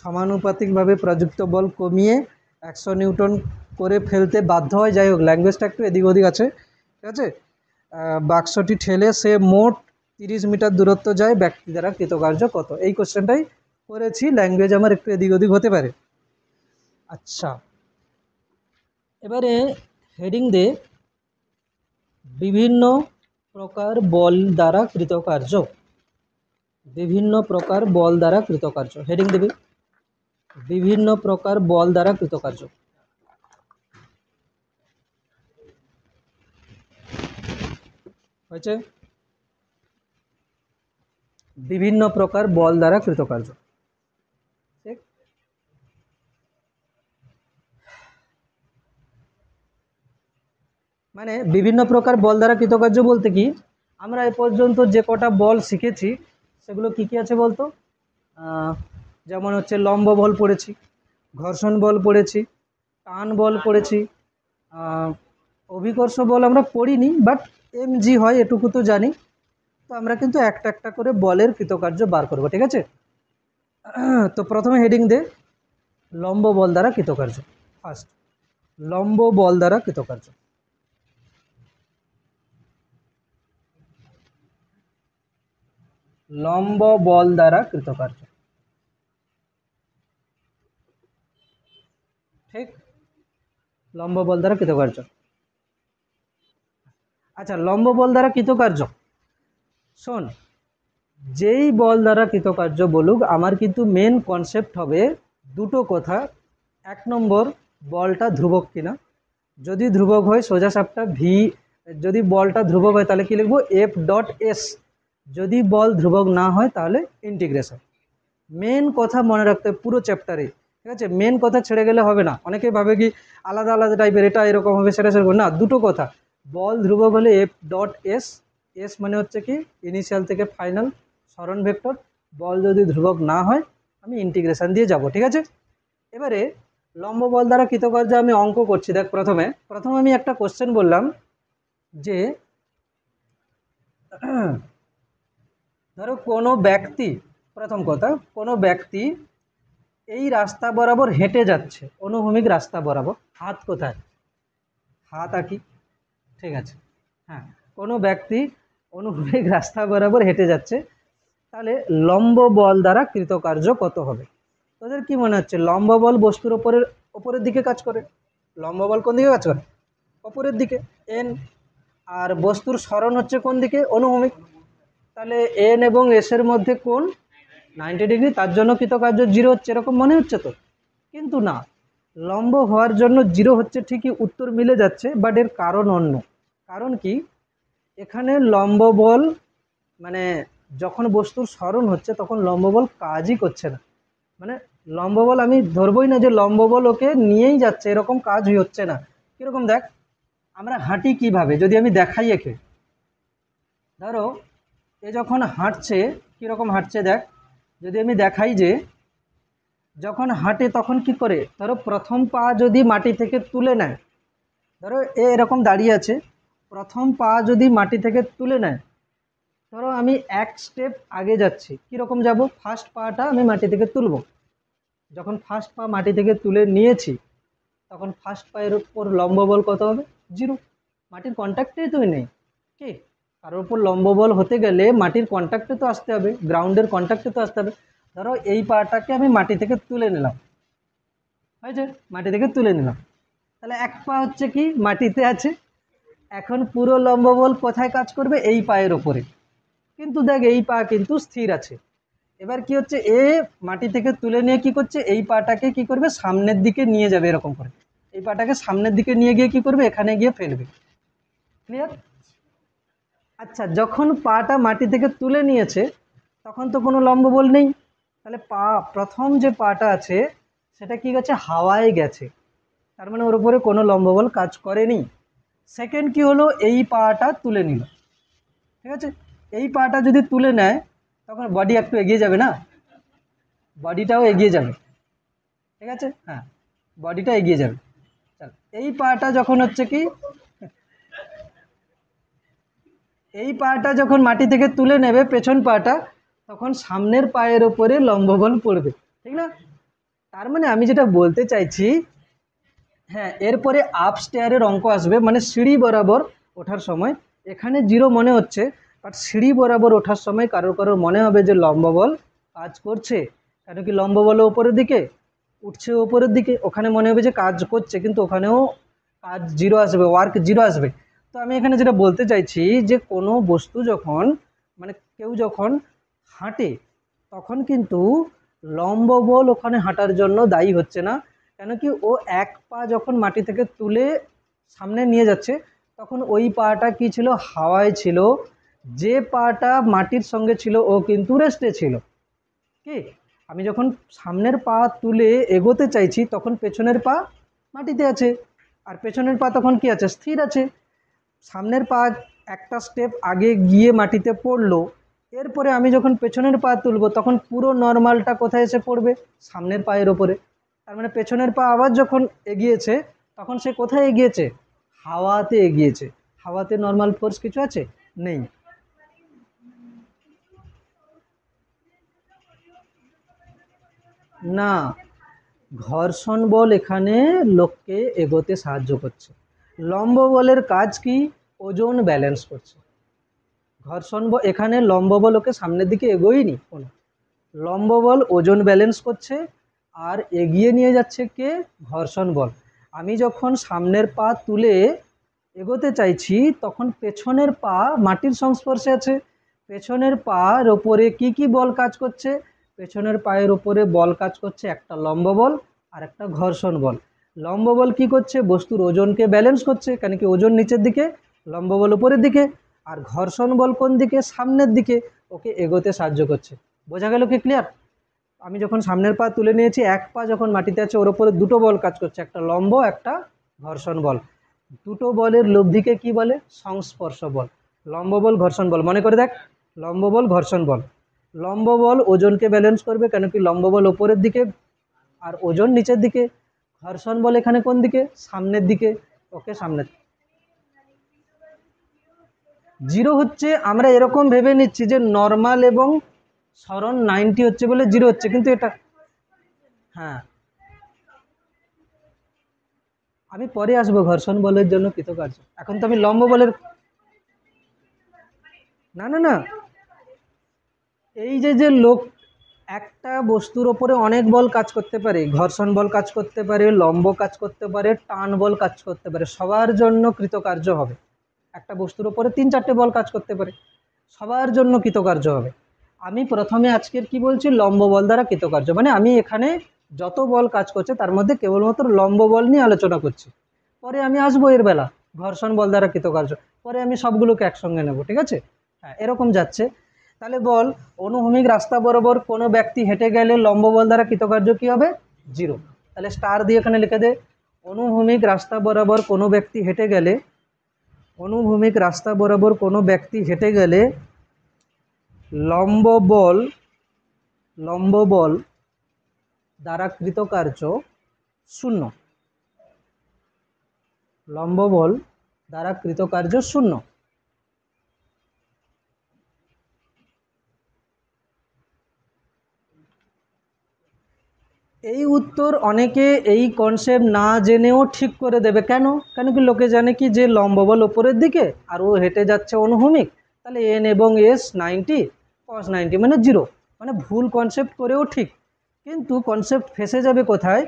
সমানুপাতিকভাবে প্রযুক্ত বল কমিয়ে 100 নিউটন করে ফেলতে বাধ্য হয়। যাই হোক, ল্যাঙ্গুয়েজটা একটু এদিক ওদিক আছে, ঠিক আছে? বাক্সটি ঠেলে সে মোট 30 মিটার দূরত্ব যায়, ব্যক্তি দ্বারা কৃতকার্য কত? এই কোশ্চেনটাই করেছি, ল্যাঙ্গুয়েজ আমার একটু এদিক ওদিক হতে পারে। আচ্ছা, এবারে হেডিং দে বিভিন্ন প্রকার বল দ্বারা কৃতকার্য। বিভিন্ন প্রকার বল দ্বারা কৃতকার্য, হেডিং দেবি বিভিন্ন প্রকার বল দ্বারা কৃতকার্য। হয়েছে? বিভিন্ন প্রকার বল দ্বারা কৃতকার্য, ঠিক? মানে বিভিন্ন প্রকার বল দ্বারা কৃতকার্য বলতে কি, আমরা এ পর্যন্ত যে কটা বল শিখেছি সেগুলো কি কি আছে বলতো? যেমন হচ্ছে লম্ব বল পড়েছি, ঘর্ষণ বল পড়েছি, টান বল পড়েছি, অভিকর্ষ বল আমরা পড়িনি, বাট এমজি হয় এটুকু তো জানি। তো আমরা কিন্তু একটা একটা করে বলের কৃতকার্য বার করব, ঠিক আছে? তো প্রথমে হেডিং দে লম্ব বল দ্বারা কৃতকার্য। ফার্স্ট, লম্ব বল দ্বারা কৃতকার্য। লম্ব বল দ্বারা কৃতকার্য, ঠিক? লম্ব বল দ্বারা কৃতকার্য। আচ্ছা, লম্ব বল দ্বারা কৃতকার্য, শোন, যেই বল দ্বারা কৃতকার্য বলুক, আমার কিন্তু মেন কনসেপ্ট হবে দুটো কথা। 1 নম্বর, বলটা ধ্রুবক কিনা। যদি ধ্রুবক হয় সোজা সাপটা ভি, যদি বলটা ধ্রুবক হয় তাহলে কি লিখবো, F.S। যদি বল ধ্রুবক না হয় তাহলে ইন্টিগ্রেশন। মেন কথা মনে রাখতে হবে পুরো চ্যাপ্টারে, ঠিক আছে? মেন কথা ছেড়ে গেলে হবে না। অনেকে ভাবে কি আলাদা আলাদা টাইপের, এটা এরকম হবে সেটা সেরকম না, দুটো কথা। বল ধ্রুবক হলে F.S, এস মানে হচ্ছে কি ইনিশিয়াল থেকে ফাইনাল সরণ ভেক্টর। বল যদি ধ্রুবক না হয় আমি ইন্টিগ্রেশন দিয়ে যাব, ঠিক আছে? এবারে লম্ব বল দ্বারা কৃতকার্য আমি অঙ্ক করছি। দেখ, প্রথমে আমি একটা কোশ্চেন বললাম যে ধরো কোনো ব্যক্তি, প্রথম কথা, কোনো ব্যক্তি এই রাস্তা বরাবর হেঁটে যাচ্ছে, অনুভূমিক রাস্তা বরাবর। হাত কোথায়? হাত আঁকি, ঠিক আছে? হ্যাঁ, কোনো ব্যক্তি অনুভূমিক রাস্তা বরাবর হেঁটে যাচ্ছে, তাহলে লম্ব বল দ্বারা কৃতকার্য কত হবে? তোদের কি মনে হচ্ছে? লম্ব বল বস্তুর ওপরের দিকে কাজ করে। লম্ব বল কোন দিকে কাজ করে? ওপরের দিকে, এন। আর বস্তুর সরণ হচ্ছে কোন দিকে? অনুভূমিক। তাহলে এন এবং এস এর মধ্যে কোণ 90 ডিগ্রি, তার জন্য কৃতকার্য 0 হচ্ছে, এরকম মনে হচ্ছে তো? কিন্তু না, লম্ব হওয়ার জন্য 0 হচ্ছে ঠিকই, উত্তর মিলে যাচ্ছে, বাট এর কারণ অন্য। কারণ কি, এখানে লম্ব বল মানে যখন বস্তুর সরণ হচ্ছে তখন লম্ব বল কাজই করছে না। মানে লম্ব বল আমি ধরবই না যে লম্ব বল ওকে নিয়েই যাচ্ছে, এরকম কাজই হচ্ছে না। কীরকম দেখ, আমরা হাঁটি কিভাবে, যদি আমি দেখাই একে, ধরো এ যখন হাঁটছে, কীরকম হাঁটছে দেখ, যদি আমি দেখাই যে যখন হাঁটে তখন কি করে, ধরো প্রথম পা যদি মাটি থেকে তুলে নেয়, ধরো এ এরকম দাঁড়িয়ে আছে, প্রথম পা যদি মাটি থেকে তুলে নেয়, ধরো আমি এক স্টেপ আগে যাচ্ছি, কীরকম যাব, ফার্স্ট পাটা আমি মাটি থেকে তুলব। যখন ফার্স্ট পা মাটি থেকে তুলে নিয়েছি তখন ফার্স্ট পায়ের উপর লম্ব বল কত হবে? 0। মাটির কন্ট্যাক্টেই তো নেই, কি তার উপর লম্ব বল হতে গেলে মাটির কন্ট্যাক্টে তো আসতে হবে, গ্রাউন্ডের কন্ট্যাক্টে তো আসতে হবে। ধরো এই পাটাকে আমি মাটি থেকে তুলে নিলাম, হয়েছে, মাটি থেকে তুলে নিলাম, তাহলে এক পা হচ্ছে কি মাটিতে আছে। এখন পুরো লম্ব বল কোথায় কাজ করবে? এই পায়ের ওপরে। কিন্তু দেখ এই পা কিন্তু স্থির আছে। এবার কি হচ্ছে, এ মাটি থেকে তুলে নিয়ে কি করছে, এই পাটাকে কি করবে, সামনের দিকে নিয়ে যাবে এরকম করে। এই পাটাকে সামনের দিকে নিয়ে গিয়ে কি করবে, এখানে গিয়ে ফেলবে। ক্লিয়ার? আচ্ছা, যখন পাটা মাটি থেকে তুলে নিয়েছে তখন তো কোনো লম্ব বল নেই, তাহলে পা প্রথম যে পাটা আছে সেটা কি গেছে, হাওয়ায় গেছে, তার মানে ওর উপরে কোনো লম্ব বল কাজ করেনি। সেকেন্ড কি হলো, এই পাটা তুলে নিল, ঠিক আছে। এই পাটা যদি তুলে নেয় তখন বডি একটু এগিয়ে যাবে না, বডিটাও এগিয়ে যাবে, ঠিক আছে, হ্যাঁ বডিটা এগিয়ে যাবে। চল, এই পাটা যখন হচ্ছে কি, এই পাটা যখন মাটি থেকে তুলে নেবে পেছন পাটা, তখন সামনের পায়ের ওপরে লম্ব বল পড়বে, ঠিক না? তার মানে আমি যেটা বলতে চাইছি, হ্যাঁ এরপরে আপস্টেয়ারের অঙ্ক আসবে, মানে সিঁড়ি বরাবর ওঠার সময় এখানে জিরো মনে হচ্ছে, বাট সিঁড়ি বরাবর ওঠার সময় কারোর কারোর মনে হবে যে লম্ব বল কাজ করছে। কেন কি, লম্ব বল ওপরের দিকে উঠছে, ওপরের দিকে, ওখানে মনে হবে যে কাজ করছে, কিন্তু ওখানেও কাজ জিরো আসবে, ওয়ার্ক জিরো আসবে। তো আমি এখানে যেটা বলতে চাইছি যে কোনো বস্তু যখন, মানে কেউ যখন হাঁটে তখন কিন্তু লম্ব বল ওখানে হাঁটার জন্য দায়ী হচ্ছে না। কেন কি, ও এক পা যখন মাটি থেকে তুলে সামনে নিয়ে যাচ্ছে তখন ওই পাটা কি ছিল, হাওয়ায় ছিল। যে পাটা মাটির সঙ্গে ছিল ও কিন্তু রেস্টে ছিল। কি, আমি যখন সামনের পা তুলে এগোতে চাইছি তখন পেছনের পা মাটিতে আছে, আর পেছনের পা তখন কি আছে, স্থির আছে। সামনের পা একটা স্টেপ আগে গিয়ে মাটিতে পড়লো, এরপরে আমি যখন পেছনের পা তুলবো তখন পুরো নর্মালটা কোথায় এসে পড়বে, সামনের পায়ের ওপরে। তার মানে পেছনের পা আবার যখন এগিয়েছে তখন সে কোথায় এগিয়েছে, হাওয়াতে এগিয়েছে। হাওয়াতে নর্মাল ফোর্স কিছু আছে, নেই। না, ঘর্ষণ বল এখানে লোককে এগোতে সাহায্য করছে। লম্ব বলের কাজ কি, ওজন ব্যালেন্স করছে। ঘর্ষণ বল এখানে লম্ব বল ওকে সামনের দিকে এগোয়নি কোনো, লম্ব বল ওজন ব্যালেন্স করছে, আর এগিয়ে নিয়ে যাচ্ছে কে, ঘর্ষণ বল। আমি যখন সামনের পা তুলে এগোতে চাইছি তখন পেছনের পা মাটির সংস্পর্শে আছে। পেছনের পার ওপরে কি কি বল কাজ করছে, পেছনের পায়ের ওপরে বল কাজ করছে, একটা লম্ব বল আর একটা ঘর্ষণ বল। লম্ব বল কি করছে, বস্তুর ওজনকে ব্যালেন্স করছে, কেন কি ওজন নিচের দিকে, লম্ব বল উপরের দিকে, আর ঘর্ষণ বল কোন দিকে, সামনের দিকে, ওকে এগোতে সাহায্য করছে। বোঝা গেল কি, ক্লিয়ার? আমি যখন সামনের পা তুলে নিয়েছি, এক পা যখন মাটিতে আছে ওর উপরে দুটো বল কাজ করছে, একটা লম্ব একটা ঘর্ষণ বল। দুটো বলের লব্ধিকে কি বলে, সংস্পর্শ বল। লম্ব বল ঘর্ষণ বল, মনে করে দেখ, লম্ব বল ঘর্ষণ বল। লম্ব বল ওজনকে ব্যালেন্স করবে, কেন কি লম্ব বল ওপরের দিকে আর ওজন নিচের দিকে। ঘর্ষণ বল এখানে কোন দিকে, সামনের দিকে, ওকে সামনে। জিরো হচ্ছে, আমরা এরকম ভেবে নিচ্ছি যে নর্মাল এবং সরণ 90 হচ্ছে বলে জিরো হচ্ছে, কিন্তু এটা, হ্যাঁ আমি পরে আসবো ঘর্ষণ বলের জন্য কৃতকার্য, এখন তো আমি লম্ব বলের, না না না, এই যে যে লোক একটা বস্তুর ওপরে অনেক বল কাজ করতে পারে, ঘর্ষণ বল কাজ করতে পারে, লম্ব কাজ করতে পারে, টান বল কাজ করতে পারে, সবার জন্য কৃতকার্য হবে। একটা বস্তুর ওপরে 3-4টে বল কাজ করতে পারে, সবার জন্য কৃতকার্য হবে। আমি প্রথমে আজকের কি বলছি, লম্ব বল দ্বারা কৃতকার্য, মানে আমি এখানে যত বল কাজ করছে তার মধ্যে কেবলমাত্র লম্ব বল নিয়ে আলোচনা করছি। পরে আমি আসবো এর বেলা ঘর্ষণ বল দ্বারা কৃতকার্য, পরে আমি সবগুলোকে একসঙ্গে নেব, ঠিক আছে, হ্যাঁ এরকম যাচ্ছে। তাহলে বল, অনুভূমিক রাস্তা বরাবর কোনো ব্যক্তি হেঁটে গেলে লম্ব বল দ্বারা কৃতকার্য কি হবে, জিরো। তাহলে স্টার দিয়ে এখানে লিখে দে, অনুভূমিক রাস্তা বরাবর কোনো ব্যক্তি হেঁটে গেলে, অনুভূমিক রাস্তা বরাবর কোনো ব্যক্তি হেঁটে গেলে লম্ব বল, লম্ব বল দ্বারা কৃতকার্য শূন্য, লম্ব বল দ্বারা কৃতকার্য শূন্য। এই উত্তর অনেকে এই কনসেপ্ট না জেনেও ঠিক করে দেবে, কেন, কেন কি লোকে জানে কি যে লম্ব বল উপরের দিকে আর ও হেঁটে যাচ্ছে অনুভূমিক, তাহলে এন এবং এস 90 cos 90 মানে জিরো, মানে ভুল কনসেপ্ট করেও ঠিক। কিন্তু কনসেপ্ট ফেসে যাবে কোথায়,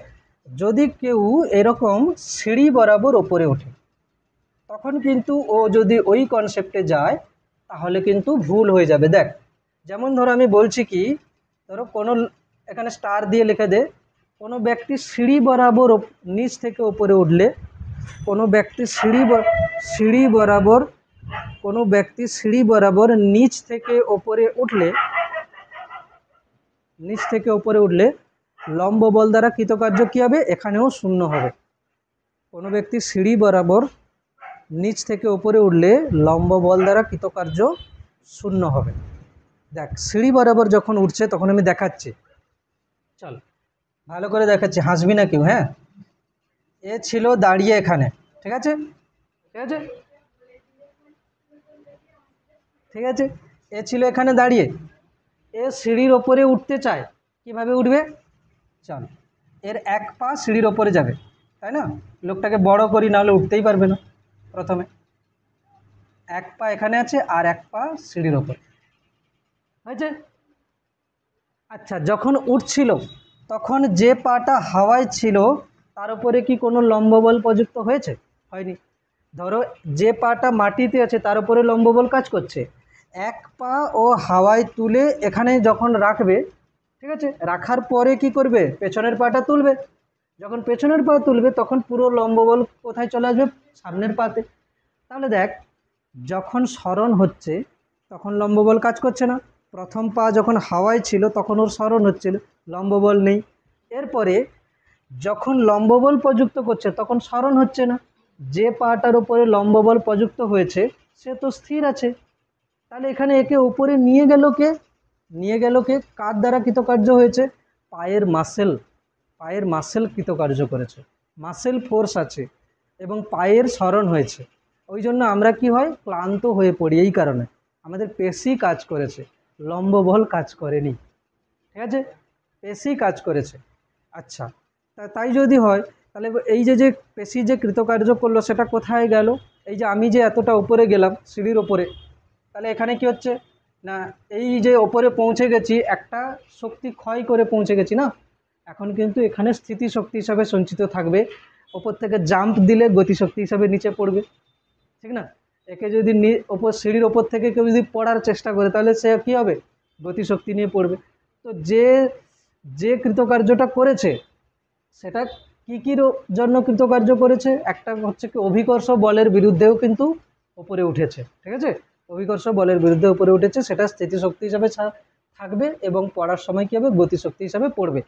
যদি কেউ এরকম সিঁড়ি বরাবর ওপরে ওঠে তখন কিন্তু ও যদি ওই কনসেপ্টে যায় তাহলে কিন্তু ভুল হয়ে যাবে। দেখ, যেমন ধরো আমি বলছি কি, ধরো কোনো, এখানে স্টার দিয়ে লিখে দে, কোনো ব্যক্তি সিঁড়ি বরাবর নিচ থেকে উপরে উঠলে, কোনো ব্যক্তি সিঁড়ি বরাবর কোনো ব্যক্তি সিঁড়ি বরাবর নিচ থেকে উপরে উঠলে লম্ব বল দ্বারা কৃতকার্য কী হবে? এখানেও শূন্য হবে। কোনো ব্যক্তি সিঁড়ি বরাবর নিচ থেকে উপরে উঠলে লম্ব বল দ্বারা কৃতকার্য শূন্য হবে। দেখ, সিঁড়ি বরাবর যখন উঠছে তখন আমি দেখাচ্ছি, চল ভালো করে দেখাচ্ছি, হাসবি না কেউ, হ্যাঁ। এ ছিল দাঁড়িয়ে এখানে, ঠিক আছে, ঠিক আছে, ঠিক আছে, এ ছিল এখানে দাঁড়িয়ে, এ সিঁড়ির ওপরে উঠতে চায়, কিভাবে উঠবে? চল, এর এক পা সিঁড়ির ওপরে যাবে, তাই না? লোকটাকে বড় করি, নাহলে উঠতেই পারবে না। প্রথমে এক পা এখানে আছে আর এক পা সিঁড়ির ওপরে, হয়েছে? আচ্ছা, যখন উঠছিল তখন যে পাটা হাওয়ায় ছিল তার উপরে কি কোনো লম্ব বল প্রযুক্ত হয়েছে? হয়নি। ধরো যে পাটা মাটিতে আছে তার উপরে লম্ব বল কাজ করছে। এক পা ও হাওয়ায় তুলে এখানে যখন রাখবে, ঠিক আছে, রাখার পরে কি করবে? পেছনের পাটা তুলবে। যখন পেছনের পা তুলবে তখন পুরো লম্ব বল কোথায় চলে আসবে? সামনের পাতে। তাহলে দেখ, যখন সরণ হচ্ছে তখন লম্ব বল কাজ করছে না। প্রথম পা যখন হাওয়ায় ছিল তখন ওর সরণ হচ্ছিল, লম্ব বল নেই। এরপরে যখন লম্ব বল প্রযুক্ত করছে তখন সরণ হচ্ছে না। যে পাটার উপরে লম্ব বল প্রযুক্ত হয়েছে সে তো স্থির আছে। তাহলে এখানে একে উপরে নিয়ে গেল কে? কার দ্বারা কৃতকার্য হয়েছে? পায়ের মাসেল কৃতকার্য করেছে। মাসেল ফোর্স আছে এবং পায়ের সরণ হয়েছে। ওই জন্য আমরা কি হয়? ক্লান্ত হয়ে পড়ি। এই কারণে আমাদের পেশি কাজ করেছে, লম্ব বল কাজ করেনি, ঠিক আছে? পেশি কাজ করেছে। আচ্ছা, তাই যদি হয় তাহলে এই যে পেশি যে কৃতকার্য করলো সেটা কোথায় গেল? এই যে আমি যে এতটা উপরে গেলাম সিঁড়ির ওপরে, তাহলে এখানে কি হচ্ছে না, এই যে ওপরে পৌঁছে গেছি একটা শক্তি ক্ষয় করে পৌঁছে গেছি না, এখন কিন্তু এখানে স্থিতিশক্তি হিসাবে সঞ্চিত থাকবে। ওপর থেকে জাম্প দিলে গতিশক্তি হিসাবে নিচে পড়বে, ঠিক না? একে যদি ওপর সিঁড়ির ওপর থেকে কেউ যদি পড়ার চেষ্টা করে তাহলে সে কী হবে? গতিশক্তি নিয়ে পড়বে। তো যে কৃতকার্যটা করেছে সেটা কী জন্য কৃতকার্য করেছে? একটা হচ্ছে কি, অভিকর্ষ বলের বিরুদ্ধেও কিন্তু উপরে উঠেছে, ঠিক আছে? অভিকর্ষ বলের বিরুদ্ধে উপরে উঠেছে, সেটা স্থিতিশক্তি হিসাবে থাকবে এবং পড়ার সময় কী হবে? গতিশক্তি হিসাবে পড়বে।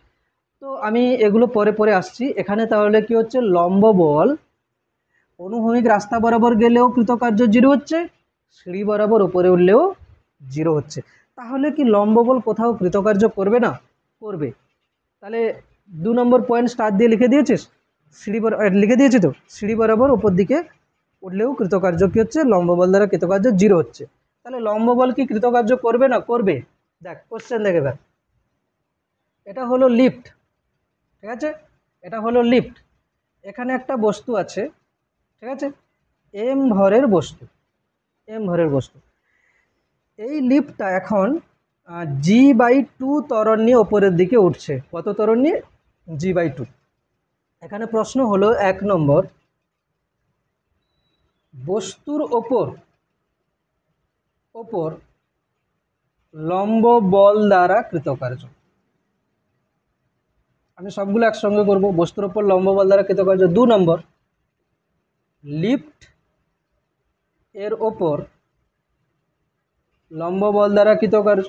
তো আমি এগুলো পরে আসছি। এখানে তাহলে কি হচ্ছে? লম্ব বল অনুভূমিক রাস্তা বরাবর গেলেও কৃতকার্য 0 হচ্ছে, সিঁড়ি বরাবর উপরে উঠলেও 0 হচ্ছে। তাহলে কি লম্ব বল কোথাও কৃতকার্য করবে না? করবে। তাহলে 2 নম্বর পয়েন্ট স্টার দিয়ে লিখে দিয়েছিস? লিখে দিয়েছি তো, সিঁড়ি বরাবর উপর দিকে উঠলেও কৃতকার্য কী হচ্ছে? লম্ব বল দ্বারা কৃতকার্য 0 হচ্ছে। তাহলে লম্ব বল কি কৃতকার্য করবে না? করবে। দেখ কোশ্চেন দেখে এবার, এটা হলো লিফট, ঠিক আছে, এটা হলো লিফট। এখানে একটা বস্তু আছে, ঠিক আছে, এম ভরের বস্তু। এই লিফটটা এখন G/2 ত্বরণ নিয়ে ওপরের দিকে উঠছে। কত ত্বরণ নিয়ে? G/2। এখানে প্রশ্ন হলো 1 নম্বর, বস্তুর ওপর লম্ব বল দ্বারা কৃতকার্য। আমি সবগুলো একসঙ্গে করব। বস্তুর ওপর লম্ব বল দ্বারা কৃতকার্য। 2 নম্বর, লিফট এর ওপর লম্ব বল দ্বারা কৃতকার্য।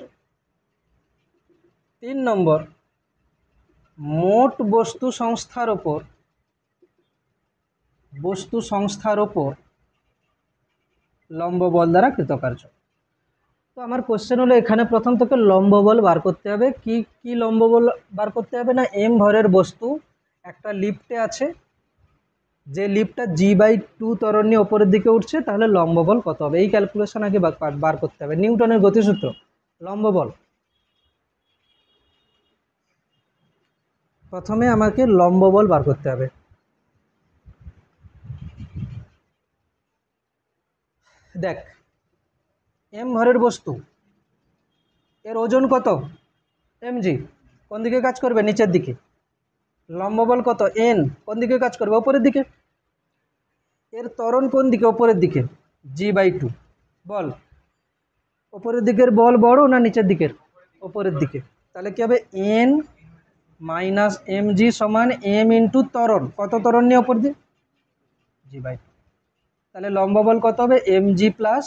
3 নম্বর, মোট বস্তু সংস্থার ওপর লম্ব বল দ্বারা কৃতকার্য। তো আমার কোশ্চেন হলো, এখানে প্রথম থেকে লম্ব বল বার করতে হবে। কি লম্ব বল বার করতে হবে না, এম ভরের বস্তু একটা লিফটে আছে, যে লিফটটা G/2 ত্বরণ নিয়ে ওপরের দিকে উঠছে, তাহলে লম্ব বল কত হবে? এই ক্যালকুলেশন আগে বার করতে হবে। নিউটনের গতিসূত্র, লম্ব বল। প্রথমে আমাকে লম্ব বল বার করতে হবে। দেখ, এম ভরের বস্তু, এর ওজন কত? mg। কোন দিকে কাজ করবে? নিচের দিকে। লম্ব বল কত? n। কোন দিকে কাজ করবে? ওপরের দিকে। এর ত্বরণ কোন দিকে? ওপরের দিকে, G/2। বল ওপরের দিকের বল বড় না নিচের দিকের? ওপরের দিকে। তাহলে কি হবে, এন মাইনাস এম জি সমান এম ইন্টু ত্বরণ। কত ত্বরণ নিয়ে ওপর দিয়ে? G by. তাহলে লম্ব বল কত হবে, M G plus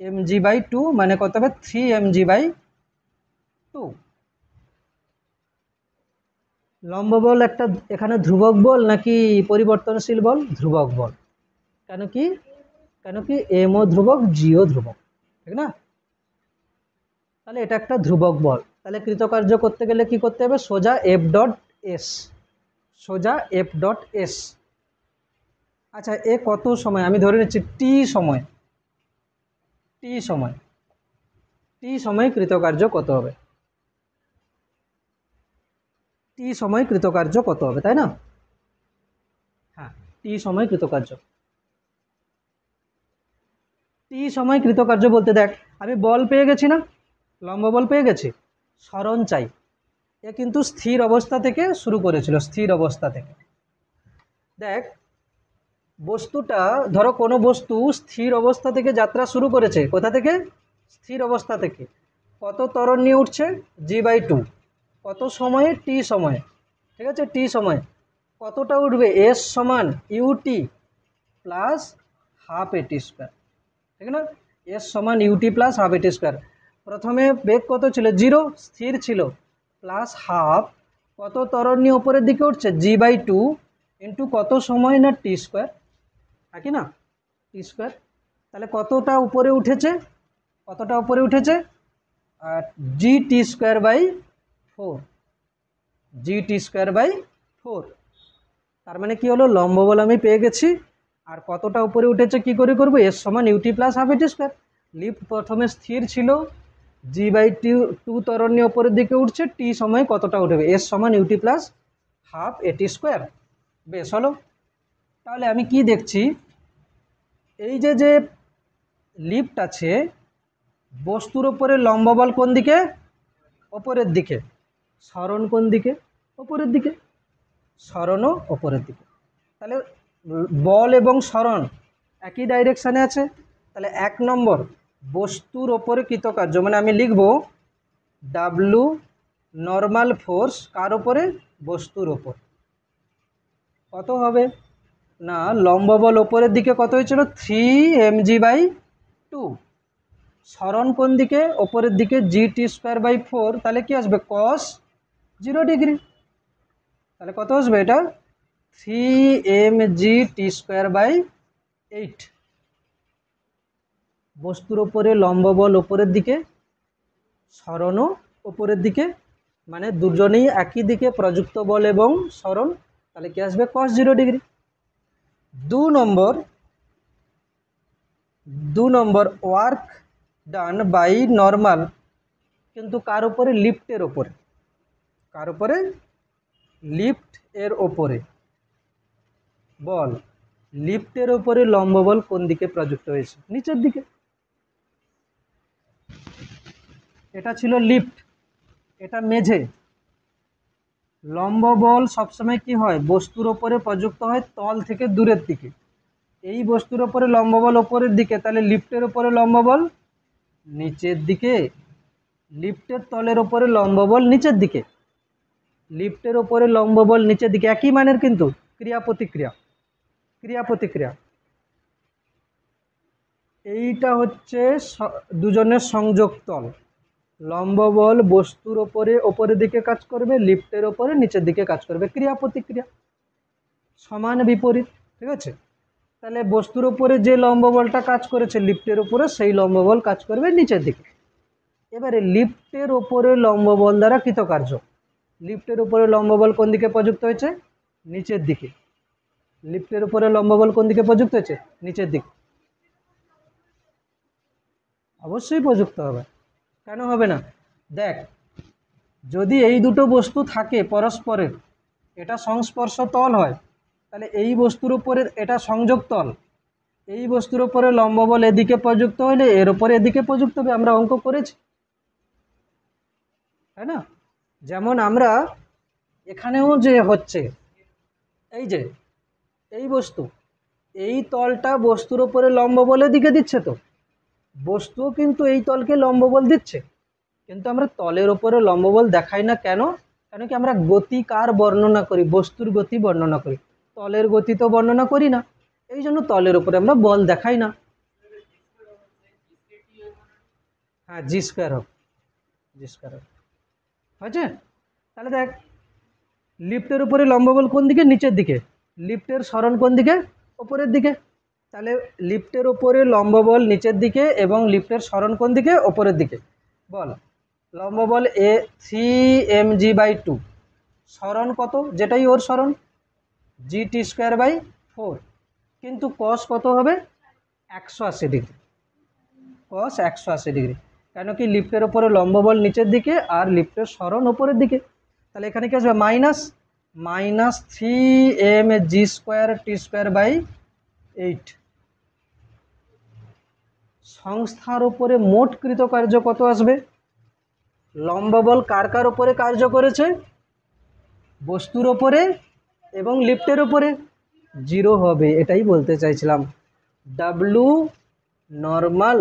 M G by two, মানে কত হবে 3mg/2। লম্ব বল একটা এখানে ধ্রুবক বল নাকি পরিবর্তনশীল বল? ধ্রুবক বল। কেন কি? কেন কি এমও ধ্রুবক, জিও ধ্রুবক, ঠিক না? তাহলে এটা একটা ধ্রুবক বল। তাহলে কৃতকার্য করতে গেলে কি করতে হবে, সোজা এফ ডট এস, সোজা এফ ডট এস। আচ্ছা, এ কত সময়, আমি ধরে নিচ্ছি টি সময়, টি সময়, টি সময় কৃতকার্য কত হবে, টি সময় কৃতকার্য কত হবে, তাই না? হ্যাঁ, টি সময় কৃতকার্য, টি সময় কৃতকার্য বলতে দেখ, আমি বল পেয়ে গেছি না, লম্ব বল পেয়ে গেছি, সরণ চাই। এ কিন্তু স্থির অবস্থা থেকে শুরু করেছিল, স্থির অবস্থা থেকে। দেখ, বস্তুটা ধরো কোনো বস্তু স্থির অবস্থা থেকে যাত্রা শুরু করেছে, কোথা থেকে? স্থির অবস্থা থেকে। কত ত্বরণ নিয়ে উঠছে? g/2। কত সময়ে? টি সময়ে, ঠিক আছে, টি সময়। কতটা উঠবে? এস সমান ইউটি প্লাস হাফ এটি স্কোয়ার, ঠিক না? এস সমান ইউটি প্লাস হাফ এটি স্কোয়ার। প্রথমে বেগ কত ছিল? 0, স্থির ছিল, প্লাস হাফ, কত ত্বরণ নিয়ে উপরের দিকে উঠছে? g/2 ইন্টু কত সময় না টি স্কোয়ার, একই না, টি স্কোয়ার। তাহলে কতটা উপরে উঠেছে? কতটা উপরে উঠেছে? G t square by 4, g t square by 4। তার মানে কি হলো, লম্ব বল আমি পেয়ে গেছি, আর কতটা উপরে উঠেছে কি করে করবো, এস সমান ইউটি প্লাস হাফ এটি স্কোয়ার। লিফট প্রথমে স্থির ছিল, g/2 ত্বরণ নিয়ে উপরের দিকে উঠছে, টি সময় কতটা উঠবে, এস সমান ইউটি প্লাস হাফ এটি স্কোয়ার। বেশ হলো। তাহলে আমি কি দেখছি, এই যে যে লিফট আছে, বস্তুর ওপরে লম্ব বল কোন দিকে? ওপরের দিকে। সরণ কোন দিকে? ওপরের দিকে। সরণও ওপরের দিকে। তাহলে বল এবং সরণ একই ডাইরেকশানে আছে। তাহলে 1 নম্বর, বস্তুর ওপরে কৃতকার্য, মানে আমি লিখব ডাব্লু নর্মাল ফোর্স কার ওপরে? বস্তুর ওপর। কত হবে না, লম্ব বল ওপরের দিকে কত হয়েছিল? 3mg/2। সরণ কোন দিকে? ওপরের দিকে, জি টি স্কোয়ার বাই 4। তাহলে কি আসবে? Cos 0 degree. তাহলে কত আসবে এটা? 3mg/t square by 8। বস্তুর ওপরে লম্ব বল ওপরের দিকে, সরণও ওপরের দিকে, মানে দুজনেই একই দিকে প্রযুক্ত বল এবং সরণ। তাহলে কি আসবে? Cos 0 degree. 2 number, work done by normal, কিন্তু কার উপরে? লিফটের ওপরে। কার উপরে? লিফট এর ওপরে বল। লিফটের ওপরে লম্ব বল কোন দিকে প্রযুক্ত হয়েছে? নিচের দিকে। এটা ছিল লিফট, এটা মেঝে। লম্ব বল সবসময় কি হয়? বস্তুর ওপরে প্রযুক্ত হয় তল থেকে দূরের দিকে। এই বস্তুর ওপরে লম্ব বল ওপরের দিকে, তাহলে লিফটের ওপরে লম্ব বল নিচের দিকে। লিফটের তলের ওপরে লম্ব বল নিচের দিকে, লিফটের ওপরে লম্ব বল নিচের দিকে, একই মানের কিন্তু ক্রিয়া প্রতিক্রিয়া, ক্রিয়া প্রতিক্রিয়া। এইটা হচ্ছে দুজনের সংযোগ তল। লম্ব বল বস্তুর ওপরে ওপরের দিকে কাজ করবে, লিফটের ওপরে নিচের দিকে কাজ করবে, ক্রিয়া প্রতিক্রিয়া সমান বিপরীত, ঠিক আছে? তাহলে বস্তুর ওপরে যে লম্ব বলটা কাজ করেছে লিফটের ওপরে, সেই লম্ব বল কাজ করবে নিচের দিকে। এবারে লিফটের ওপরে লম্ব বল দ্বারা কৃতকার্য, লিফটের উপরে লম্ব বল কোন দিকে প্রযুক্ত হয়েছে? নিচের দিকে। লিফটের উপরে লম্ব বল কোন দিকে প্রযুক্ত হয়েছে? নিচের দিকে। অবশ্যই প্রযুক্ত হবে, কেন হবে না? দেখ, যদি এই দুটো বস্তু থাকে পরস্পরের, এটা সংস্পর্শ তল হয়, তাহলে এই বস্তুর উপরে এটা সংযোগ তল, এই বস্তুর উপরে লম্ব বল এদিকে প্রযুক্ত হলে এর উপরে এদিকে প্রযুক্ত হবে। আমরা অঙ্ক করেছি, তাই না? যেমন আমরা এখানেও যে হচ্ছে, এই যে এই বস্তু, এই তলটা বস্তুর উপরে লম্ব বল এদিকে দিচ্ছে, তো বস্তুও কিন্তু এই তলকে লম্ব বল দিচ্ছে, কিন্তু আমরা তলের ওপরে লম্ব বল দেখাই না। কেন? কেন কি আমরা গতি কার বর্ণনা করি? বস্তুর গতি বর্ণনা করি, তলের গতি তো বর্ণনা করি না। এই জন্য তলের উপরে আমরা বল দেখাই না। হ্যাঁ, জি স্কোয়ার হোক, জি স্কোয়ার হোক, হয়েছে? তাহলে দেখ, লিফটের উপরে লম্ব বল কোন দিকে? নিচের দিকে। লিফটের সরণ কোন দিকে? ওপরের দিকে। তাহলে লিফটের ওপরে লম্ব বল নিচের দিকে এবং লিফটের সরণ কোন দিকে? ওপরের দিকে। বল, লম্ব বল এ 3mg/2, সরণ কত? যেটাই ওর সরণ, gt²/4, কিন্তু কস কত হবে? 180 ডিগ্রি, কস 180 ডিগ্রি। কেন কি লিফটের ওপরে লম্ব বল নিচের দিকে আর লিফটের সরণ ওপরের দিকে। তাহলে এখানে কি আসবে? Minus 3mg²t²/8। সংস্থার উপরে মোট কৃতকার্য কত আসবে? লম্ব বল কার কার উপরে কার্য করেছে? বস্তুর ওপরে এবং লিফটের ওপরে। 0 হবে, এটাই বলতে চাইছিলাম। ডাব্লু নর্মাল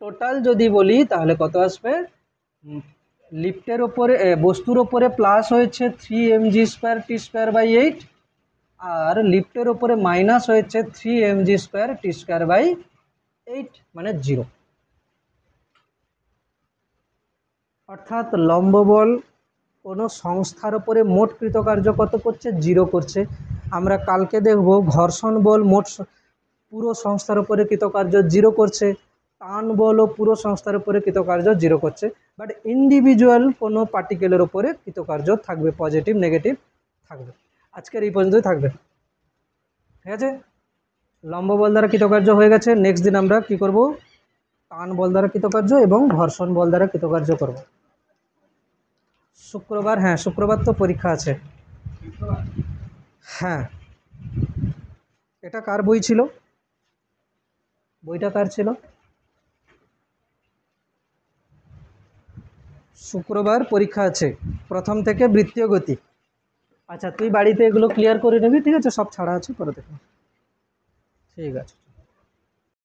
টোটাল যদি বলি তাহলে কত আসবে? লিফটের ওপরে বস্তুর ওপরে প্লাস হয়েছে 3mg²t²/8, আর লিফটের ওপরে মাইনাস হয়েছে 3mg²t²/8, মানে 0। অর্থাৎ লম্ব বল কোনো সংস্থার উপরে মোট কৃতকার্য কত করছে? 0 করছে। আমরা কালকে দেখব ঘর্ষণ বল মোট পুরো সংস্থার উপরে কৃতকার্য 0 করছে, টান বলও পুরো সংস্থার উপরে কৃতকার্য 0 করছে, বাট ইন্ডিভিজুয়াল কোনো পার্টিকেলের উপরে কৃতকার্য থাকবে, পজিটিভ নেগেটিভ থাকবে। আজকের এই পর্যন্তই থাকবে, ঠিক আছে? লম্ব বল দ্বারা কৃতকার্য হয়ে গেছে। নেক্সট দিন আমরা কি করব? টান বল দ্বারা কৃতকার্য এবং ঘর্ষণ বল দ্বারা কৃতকার্য করব। শুক্রবার, হ্যাঁ শুক্রবার তো পরীক্ষা আছে। হ্যাঁ, এটা কার বই ছিল? বইটা কার ছিল? শুক্রবার পরীক্ষা আছে, প্রথম থেকে বৃত্তীয় গতি। আচ্ছা, তুই বাড়িতে এগুলো ক্লিয়ার করে নিবি, ঠিক আছে? সব ছাড়া আছে, পরে দেখো। ঠিক আছে।